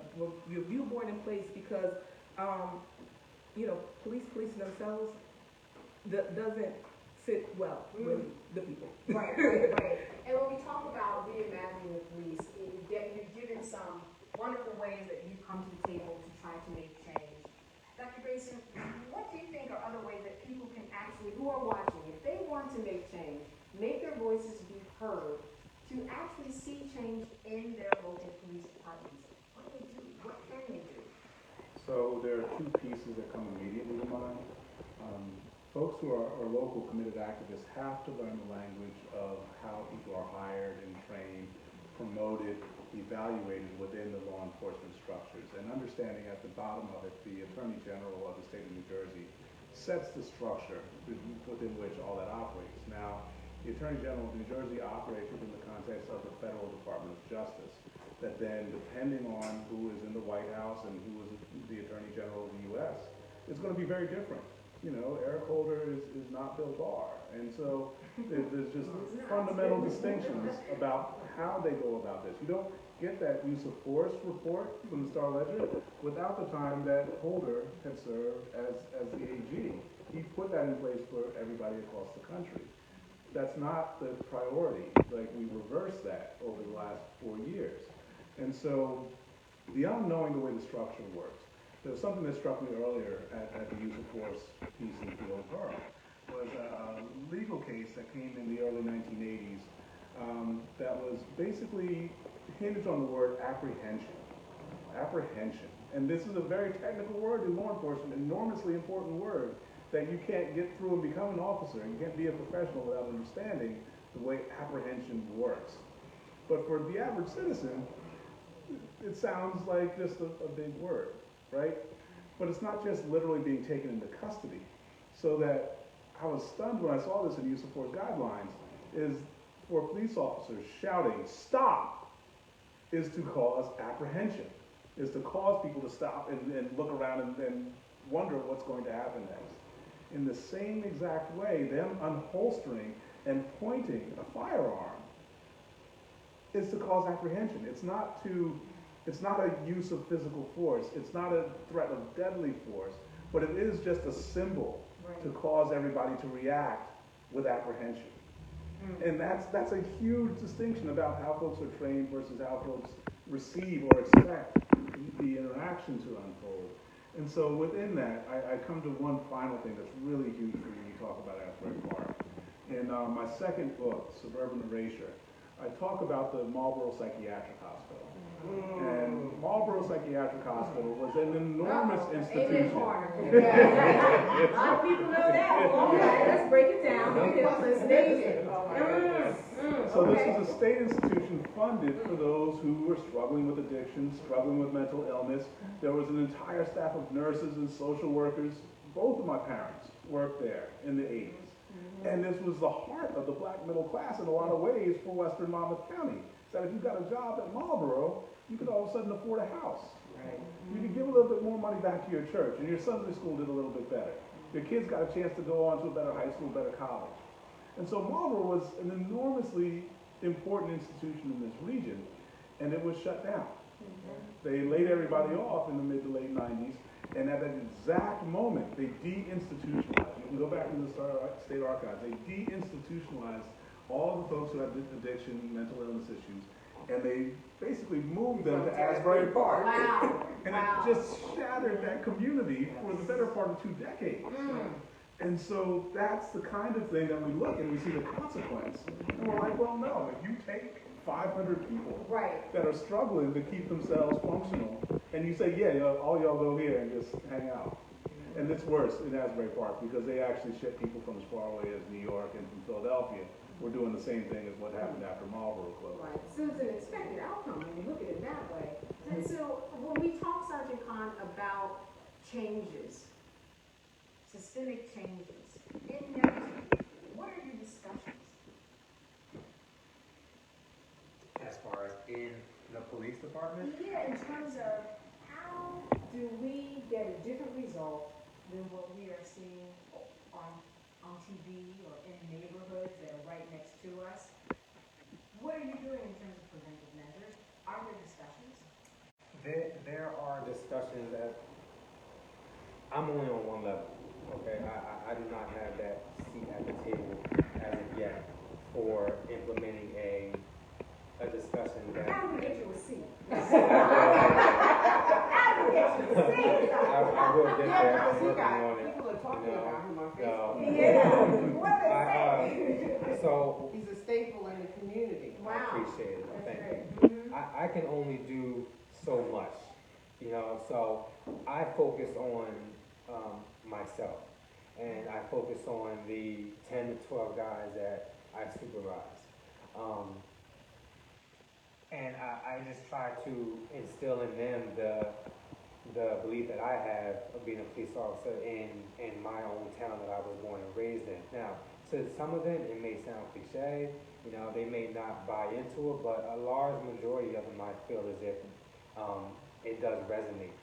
review board in place, because you know, policing themselves doesn't sit well with the people. Right. And when we talk about reimagining the police, you've given some wonderful ways that you've come to the table to try to make change. Dr. Greason, what do you think are other ways that people can actually, who are watching, if they want to make change, make their voices be heard, to actually see change in their local police departments? What do they do? What can they do? So there are two pieces that come immediately to mind. Folks who are local committed activists have to learn the language of how people are hired and trained, promoted, evaluated within the law enforcement structures, and understanding at the bottom of it, the Attorney General of the state of New Jersey sets the structure within which all that operates. Now, the Attorney General of New Jersey operates within the context of the Federal Department of Justice, that then, depending on who is in the White House and who is the Attorney General of the U.S., it's going to be very different. You know, Eric Holder is not Bill Barr, and so there's just fundamental distinctions about how they go about this. You don't get that use of force report from the Star Ledger without the time that Holder had served as the AG. He put that in place for everybody across the country. That's not the priority. Like, we reversed that over the last 4 years. And so, beyond knowing the way the structure works, there was something that struck me earlier at the use of force piece in Peterborough, was a legal case that came in the early 1980s that was basically hinged on the word apprehension. Apprehension. And this is a very technical word in law enforcement, an enormously important word that you can't get through and become an officer. You can't be a professional without understanding the way apprehension works. But for the average citizen, it sounds like just a big word, right? But it's not just literally being taken into custody. So that I was stunned when I saw this in use of force guidelines, is for police officers shouting, "Stop!" is to cause apprehension, is to cause people to stop and look around and wonder what's going to happen next. In the same exact way, them unholstering and pointing a firearm is to cause apprehension. It's not a use of physical force. It's not a threat of deadly force, but it is just a symbol to cause everybody to react with apprehension. And that's a huge distinction about how folks are trained versus how folks receive or expect the interaction to unfold. And so within that, I come to one final thing that's really huge for me when you talk about Asbury Park. In my second book, Suburban Erasure, I talk about the Marlborough Psychiatric Hospital. And Marlborough Psychiatric Hospital was an enormous institution. A lot of people know that. All right, let's break it down. So this was a state institution funded for those who were struggling with addiction, struggling with mental illness. There was an entire staff of nurses and social workers. Both of my parents worked there in the 80s. And this was the heart of the black middle class in a lot of ways for Western Monmouth County. So if you got a job at Marlborough, you could all of a sudden afford a house. Right. You could give a little bit more money back to your church, and your Sunday school did a little bit better. Your kids got a chance to go on to a better high school, better college. And so Marlborough was an enormously important institution in this region, and it was shut down. They laid everybody off in the mid to late 90s, and at that exact moment, they deinstitutionalized. You can go back into the state archives. They deinstitutionalized all the folks who had addiction, mental illness issues, and they basically moved them to Asbury Park. Wow. And it just shattered that community for the better part of 2 decades. And so that's the kind of thing that we look and we see the consequence. And we're like, well, no, if you take 500 people that are struggling to keep themselves functional, and you say, yeah, all y'all go here and just hang out. And it's worse in Asbury Park because they actually ship people from as far away as New York and from Philadelphia. We're doing the same thing as what happened after Marlborough closed. Right. So it's an expected outcome when you look at it that way. And so when we talk, Sergeant Kaan, about changes, systemic changes in Neptune, what are your discussions? As far as in the police department? Yeah, in terms of how do we get a different result than what we are seeing on TV or in neighborhoods that are right next to us? What are you doing in terms of preventive measures? Are there discussions? There are discussions that I'm only on one level, okay? I do not have that seat at the table as of yet for implementing a discussion that... How do we get you a seat? I will get there. I'm working on it. People are talking about him on Facebook. So He's a staple in the community. I appreciate it. That's Thank great. you. I can only do so much, so I focus on myself, and I focus on the 10 to 12 guys that I supervise. And I just try to instill in them the belief that I have of being a police officer in my own town that I was born and raised in. Now, to some of them, it may sound cliche, they may not buy into it, but a large majority of them I feel as if it does resonate.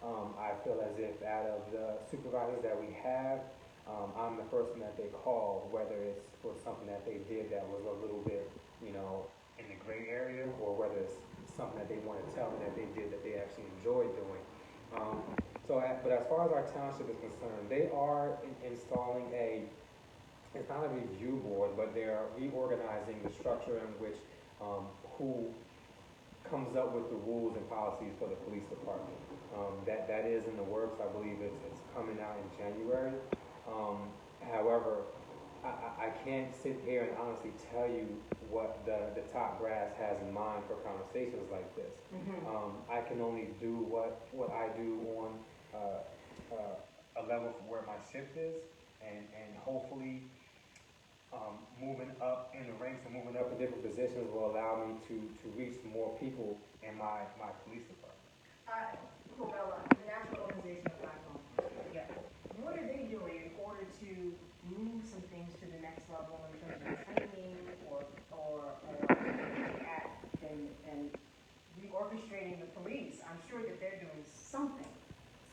I feel as if out of the supervisors that we have, I'm the person that they call, whether it's for something that they did that was a little bit, in the gray area, or whether it's something that they want to tell me that they did that they actually enjoyed doing. But as far as our township is concerned, they are installing it's not a review board, but they're reorganizing the structure in which who comes up with the rules and policies for the police department. That is in the works. I believe it's coming out in January. However, I can't sit here and honestly tell you what the top brass has in mind for conversations like this. I can only do what I do on a level where my shift is, and hopefully moving up in the ranks and moving up in different positions will allow me to reach more people in my police department. Quovella, the National Organization of Black things to the next level in terms of training or at and reorchestrating the police. I'm sure that they're doing something.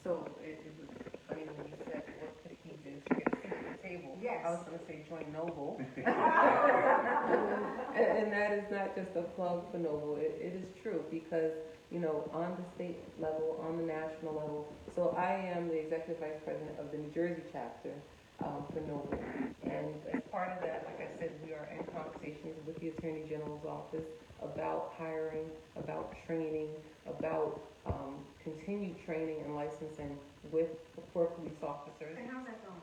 So it was funny when you said, what could he do to get a seat at the table? Yes. I was going to say join Noble. and that is not just a plug for Noble. It is true because, you know, on the state level, on the national level. So I am the executive vice president of the New Jersey chapter for Noble. And as part of that, like I said, we are in conversations with the Attorney General's office about hiring, about training, about continued training and licensing for police officers. And how's that going?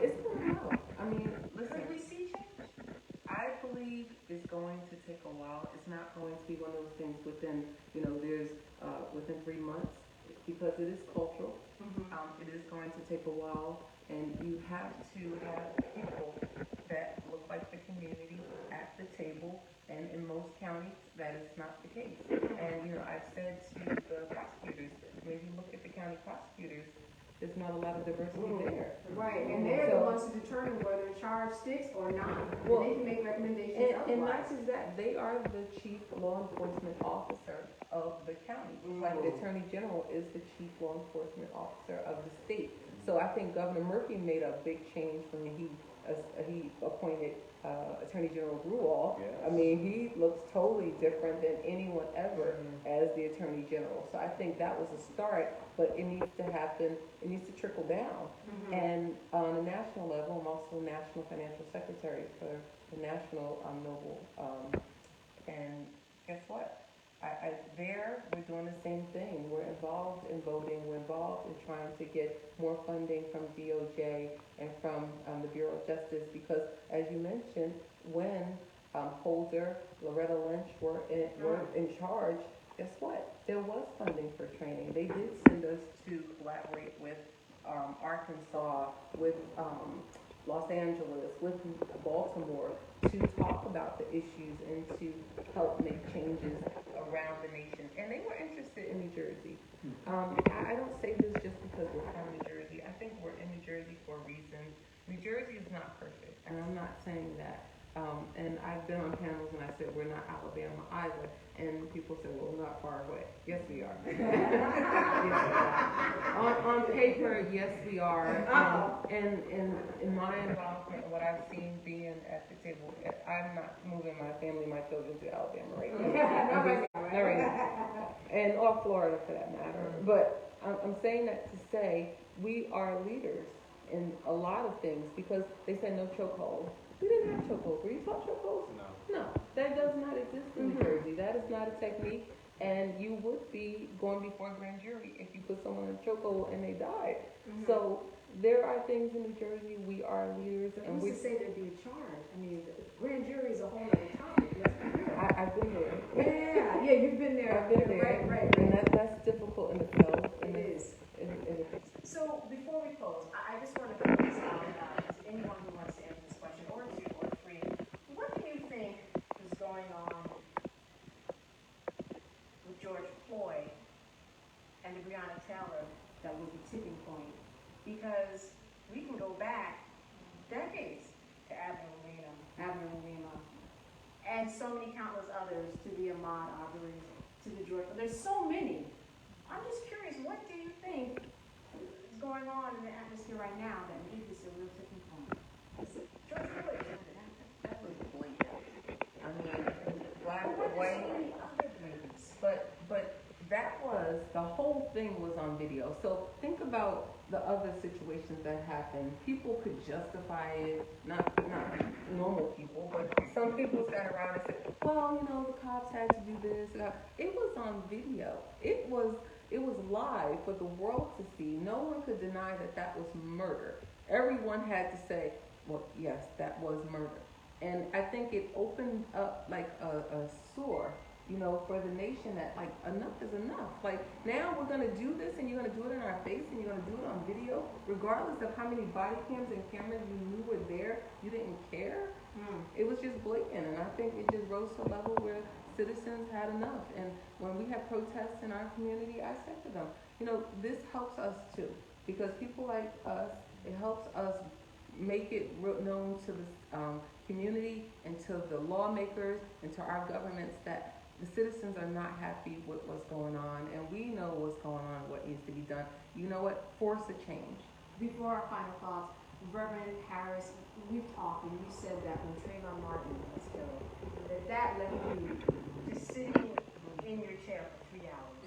It's going well. I mean, listen. Could we see change? I believe it's going to take a while. It's not going to be one of those things within, you know, within 3 months because it is cultural. Mm-hmm. It is going to take a while, and you have to have people that look like the community at the table. And in most counties, that is not the case. And, you know, I've said to the prosecutors, maybe look at the county prosecutors, there's not a lot of diversity there. Right, and they're the ones who determine whether a charge sticks or not. Well, they can make recommendations and otherwise. not just that, they are the chief law enforcement officer of the county. Like the Attorney General is the chief law enforcement officer of the state. So I think Governor Murphy made a big change when he appointed Attorney General Gruel. Yes. I mean, he looks totally different than anyone ever as the Attorney General. So I think that was a start, but it needs to happen. It needs to trickle down. And on a national level, I'm also National Financial Secretary for the National Noble. And guess what? We're doing the same thing. We're involved in voting. We're involved in trying to get more funding from DOJ and from the Bureau of Justice because, as you mentioned, when Holder, Loretta Lynch were in charge, guess what? There was funding for training. They did send us to collaborate with Arkansas, with Los Angeles, with Baltimore to talk about the issues and to help make changes around the nation. And they were interested in New Jersey. I don't say this just because we're from New Jersey. I think we're in New Jersey for a reason. New Jersey is not perfect, and I'm not saying that. And I've been on panels and I said we're not Alabama either. And people say, well, we're not far away. Yes, we are. Yes, we are. On paper, yes, we are. And in my involvement, what I've seen being at the table, I'm not moving my family, my children to Alabama right now. Not right now. And or Florida for that matter. But I'm saying that to say we are leaders in a lot of things because they say no chokehold. We didn't have chokeholds. Were you taught chokeholds? No. That does not exist in New Jersey. That is not a technique. And you would be going before a grand jury if you put someone in a chokehold and they died. So there are things in New Jersey. We are leaders. And who's to say there'd be a charge? I mean, the grand jury is a whole other topic. I've been there. Yeah, you've been there. I've been there. Right. And that's difficult in itself. It is. So before we close, I just want to put this out to anyone who wants to answer this question, or two or three. What do you think is going on with George Floyd and the Breonna Taylor that was the tipping point? Because we can go back decades to Abner Lima, and so many countless others, to the Ahmaud Arbery, to the George. There's so many. I'm just curious, what do you think is going on in the atmosphere right now that made this a real tipping point? George Floyd, That was blatant. I mean, black and white. So many other things. But that was, the whole thing was on video. So think about the other situations that happened. People could justify it, not normal people, but some people sat around and said, well, you know, the cops had to do this. It was on video. It was live for the world to see. No one could deny that was murder. Everyone had to say, well, yes, that was murder. And I think it opened up like a sore, you know, for the nation that like enough is enough. Like now we're gonna do this and you're gonna do it in our face and you're gonna do it on video, regardless of how many body cams and cameras you knew were there, you didn't care. It was just blatant, and I think it just rose to a level where citizens had enough. And when we had protests in our community, I said to them, you know, this helps us too, because people like us, it helps us make it known to the community and to the lawmakers and to our governments that the citizens are not happy with what's going on, and we know what's going on, what needs to be done. You know what? Force a change. Before our final thoughts, Reverend Harris, we've talked and you said that when Trayvon Martin was killed, that left you just sitting in your chair for 3 hours.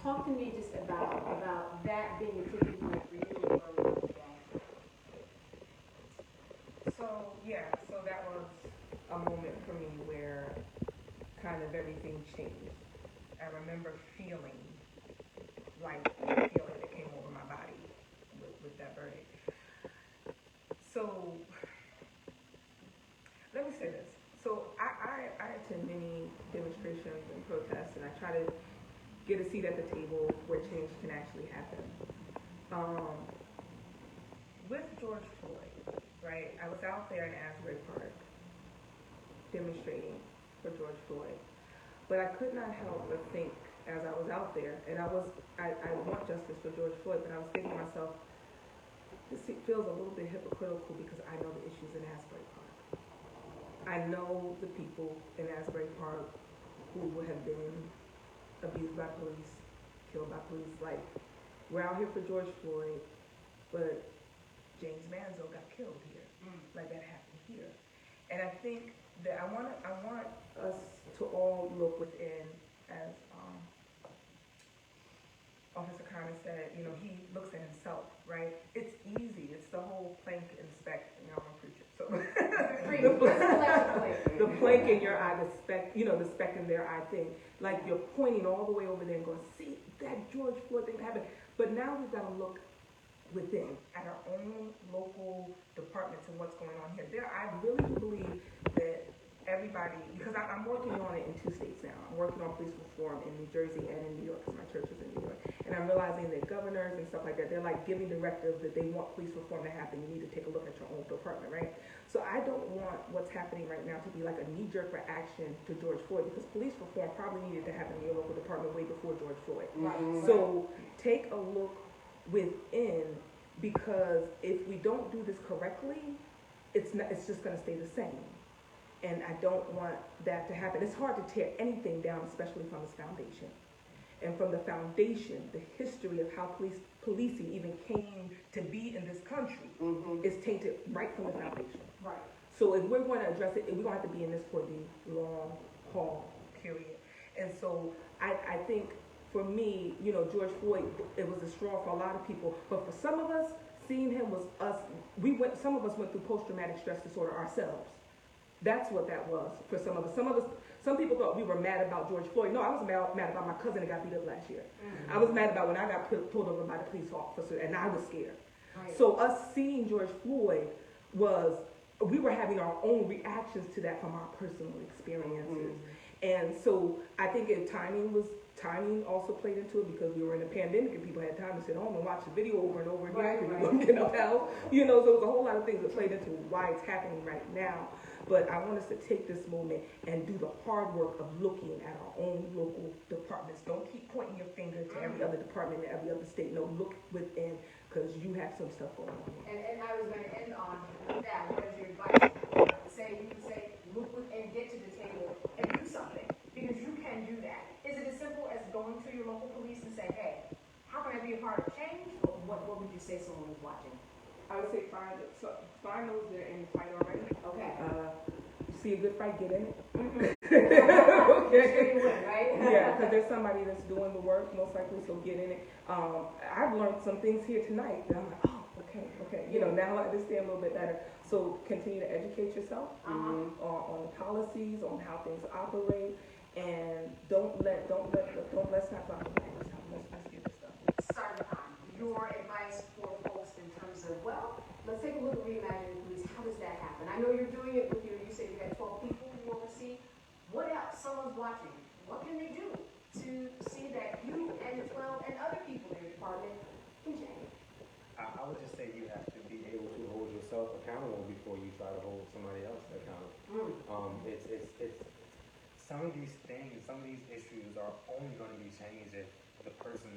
Talk to me just about that being a tipping point for you and where we are today. So that was a moment for me where kind of everything changed. I remember feeling that came over my body with that verdict. So let me say this. So I attend many demonstrations and protests, and I try to get a seat at the table where change can actually happen. With George Floyd, right, I was out there in Asbury Park demonstrating for George Floyd, but I could not help but think as I was out there, and I want justice for George Floyd, but I was thinking to myself, this feels a little bit hypocritical because I know the issues in Asbury Park. I know the people in Asbury Park who have been abused by police, killed by police. Like, we're out here for George Floyd, but James Manzo got killed here. Like, that happened here. And I think that I want us to all look within, as Officer Kaan said, you know, he looks at himself, right? It's easy. It's the whole plank inspect. You know, I'm a preacher, so the plank in your eye, the speck in their eye thing. Like, you're pointing all the way over there and going, see that George Floyd thing happened. But now we've got to look within at our own local departments and what's going on here. I really do believe that everybody, because I'm working on it in 2 states now. I'm working on police reform in New Jersey and in New York, because my church is in New York. And I'm realizing that governors and stuff like that, they're like giving directives that they want police reform to happen. You need to take a look at your own department, right? So I don't want what's happening right now to be like a knee-jerk reaction to George Floyd, because police reform probably needed to happen in your local department way before George Floyd. Right. So take a look within, because if we don't do this correctly, it's just going to stay the same. And I don't want that to happen. It's hard to tear anything down, especially from its foundation. And from the foundation, the history of how policing even came to be in this country is tainted right from the foundation. Right. So if we're going to address it, we're going to have to be in this for the long haul, period. And so I think, for me, you know, George Floyd, it was a straw for a lot of people. But for some of us, seeing him was us. Some of us went through post-traumatic stress disorder ourselves. That's what that was for some of us. Some people thought we were mad about George Floyd. No, I was mad about my cousin that got beat up last year. I was mad about when I got pulled over by the police officer, and I was scared. Right. So us seeing George Floyd we were having our own reactions to that from our personal experiences. And so I think timing also played into it, because we were in a pandemic and people had time to sit home and watch the video over and over again because we weren't getting up out. You know, so there's a whole lot of things that played into why it's happening right now. But I want us to take this moment and do the hard work of looking at our own local departments. Don't keep pointing your finger to every other department and every other state. No, look within, because you have some stuff going on. And I was going to end on that. What is your advice? You would say, look within, get to the table, and do something, because you can do that. Is it as simple as going to your local police and saying, hey, how can I be a part of change? Or what would you say someone was watching? I would say find those that are in the fight already. Okay. You see a good fight, get in it. Okay. Right? Yeah, because there's somebody that's doing the work, most likely, so get in it. I've learned some things here tonight that I'm like, oh, okay. You know, now I understand a little bit better. So continue to educate yourself on policies, on how things operate, and let's not talk about yourself. Let's get this stuff. Start with Kaan. Your advice for folks in terms of, let's take a look at Reimagining Police. How does that happen? I know you're doing it with you said you had 12 people you oversee. What else? Someone's watching. What can they do to see that you and the 12 and other people in your department can change? I would just say you have to be able to hold yourself accountable before you try to hold somebody else accountable. It's some of these things, some of these issues are only going to be changed if the person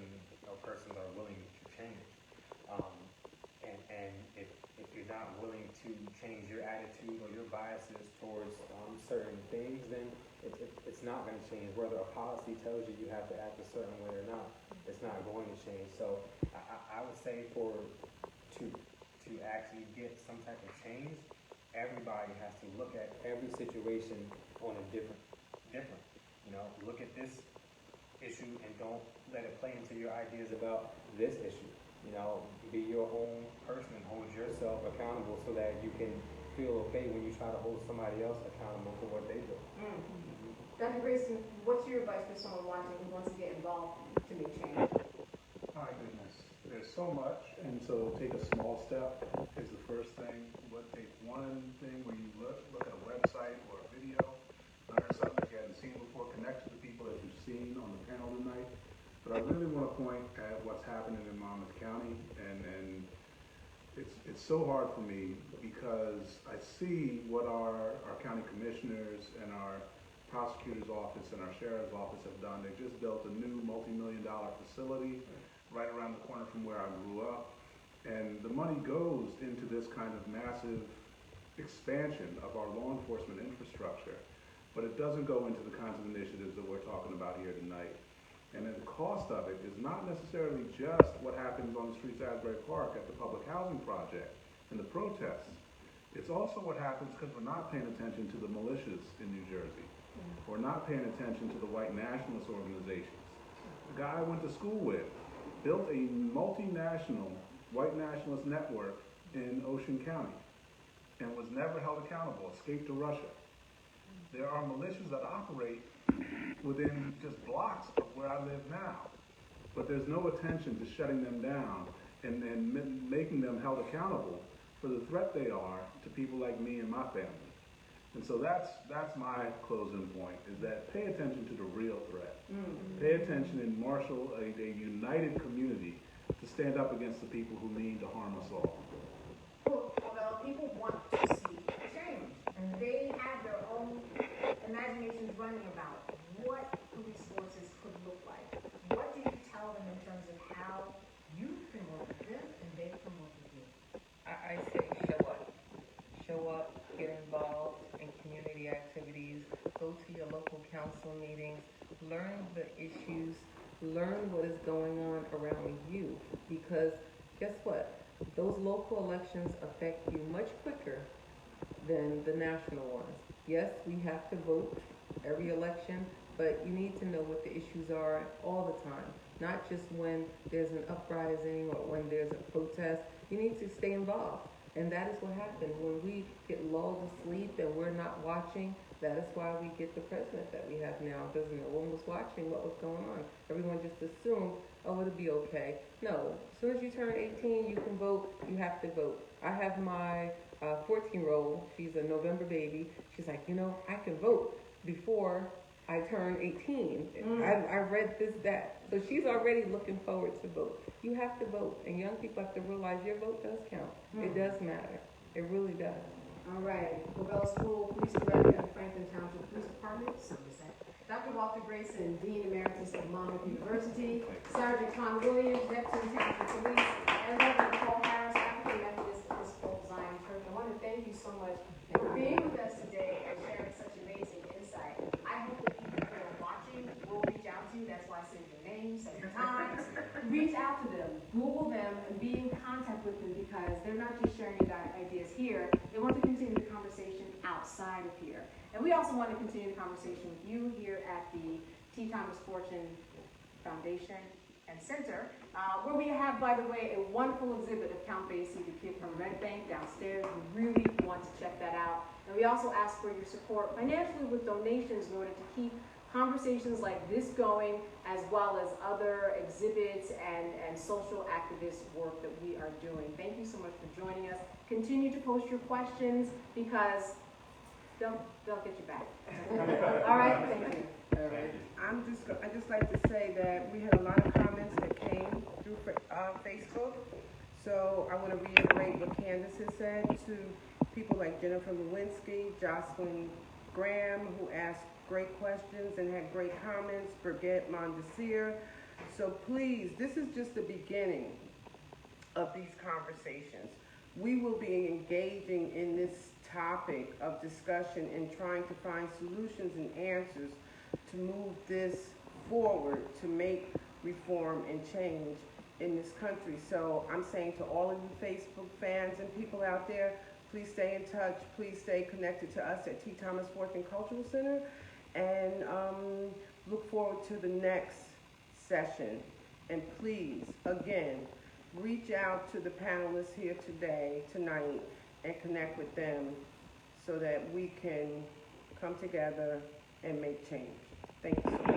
or persons are willing to change. And if if you're not willing to change your attitude or your biases towards certain things, then it's not going to change. Whether a policy tells you have to act a certain way or not, it's not going to change. So I would say to actually get some type of change, everybody has to look at every situation on a different. Look at this issue and don't let it play into your ideas about this issue. Be your own person and hold yourself accountable so that you can feel okay when you try to hold somebody else accountable for what they do. Dr. Greason, what's your advice for someone watching who wants to get involved to make change? My goodness, there's so much, and so take a small step is the first thing. But take one thing where you look at a website or a video, learn something that you haven't seen before, connect to the people that you've seen on the panel tonight. But I really want to point at what's happening in Monmouth County, and it's so hard for me because I see what our county commissioners and our prosecutor's office and our sheriff's office have done. They just built a new multi-million-dollar facility right around the corner from where I grew up. And the money goes into this kind of massive expansion of our law enforcement infrastructure, but it doesn't go into the kinds of initiatives that we're talking about here tonight. And the cost of it is not necessarily just what happens on the streets of Asbury Park at the public housing project and the protests. It's also what happens because we're not paying attention to the militias in New Jersey. We're not paying attention to the white nationalist organizations. The guy I went to school with built a multinational white nationalist network in Ocean County and was never held accountable, escaped to Russia. There are militias that operate within just blocks of where I live now. But there's no attention to shutting them down and making them held accountable for the threat they are to people like me and my family. And so that's my closing point, is that pay attention to the real threat. Pay attention and marshal a united community to stand up against the people who mean to harm us all. Well, people want to see change. They have their own imaginations running about what police forces could look like. What do you tell them in terms of how you can work with them and they can work with you? I say show up, get involved in community activities, go to your local council meetings, learn the issues, learn what is going on around you, because guess what? Those local elections affect you much quicker than the national ones. Yes, we have to vote every election, but you need to know what the issues are all the time, not just when there's an uprising or when there's a protest. You need to stay involved. And that is what happens when we get lulled asleep and we're not watching. That is why we get the president that we have now, because no one was watching what was going on. Everyone just assumed, oh, it'll be okay. No, as soon as you turn 18, you can vote, you have to vote. I have my 14-year-old, she's a November baby. She's like, I can vote before I turn 18. I read that. So she's already looking forward to vote. You have to vote, and young people have to realize your vote does count. It does matter. It really does. All right. Quovella Spruill, Police Director of Franklin Township Police Department, Somerset. Dr. Walter Greason, Dean Emeritus of Monmouth University. Sergeant Kaan Williams, Neptune Township Police. And Reverend Nicole Harris, African Methodist Episcopal Zion Church. I want to thank you so much for being with us today and sharing such amazing insight. I hope that people who are watching will reach out to you. That's why I said your name several times. Reach out to them, Google them, and be in contact with them, because they're not just sharing their ideas here. They want to continue the conversation outside of here. And we also want to continue the conversation with you here at the T. Thomas Fortune Foundation and Center, where we have, by the way, a wonderful exhibit of Count Basie, the kid from Red Bank, downstairs. We really want to check that out. And we also ask for your support financially with donations in order to keep conversations like this going, as well as other exhibits and social activist work that we are doing. Thank you so much for joining us. Continue to post your questions, because they'll get you back. All right, thank you. All right. I just like to say that we had a lot of comments that came through Facebook. So I want to reiterate what Candace has said to people like Jennifer Lewinsky, Jocelyn Graham, who asked great questions and had great comments, Brigitte Mondesir. So please, this is just the beginning of these conversations. we will be engaging in this topic of discussion and trying to find solutions and answers to move this forward, to make reform and change in this country. So I'm saying to all of you Facebook fans and people out there, please stay in touch. Please stay connected to us at T. Thomas Fortune Cultural Center, and look forward to the next session. And please, again, reach out to the panelists here tonight, and connect with them so that we can come together and make change. Thank you so much.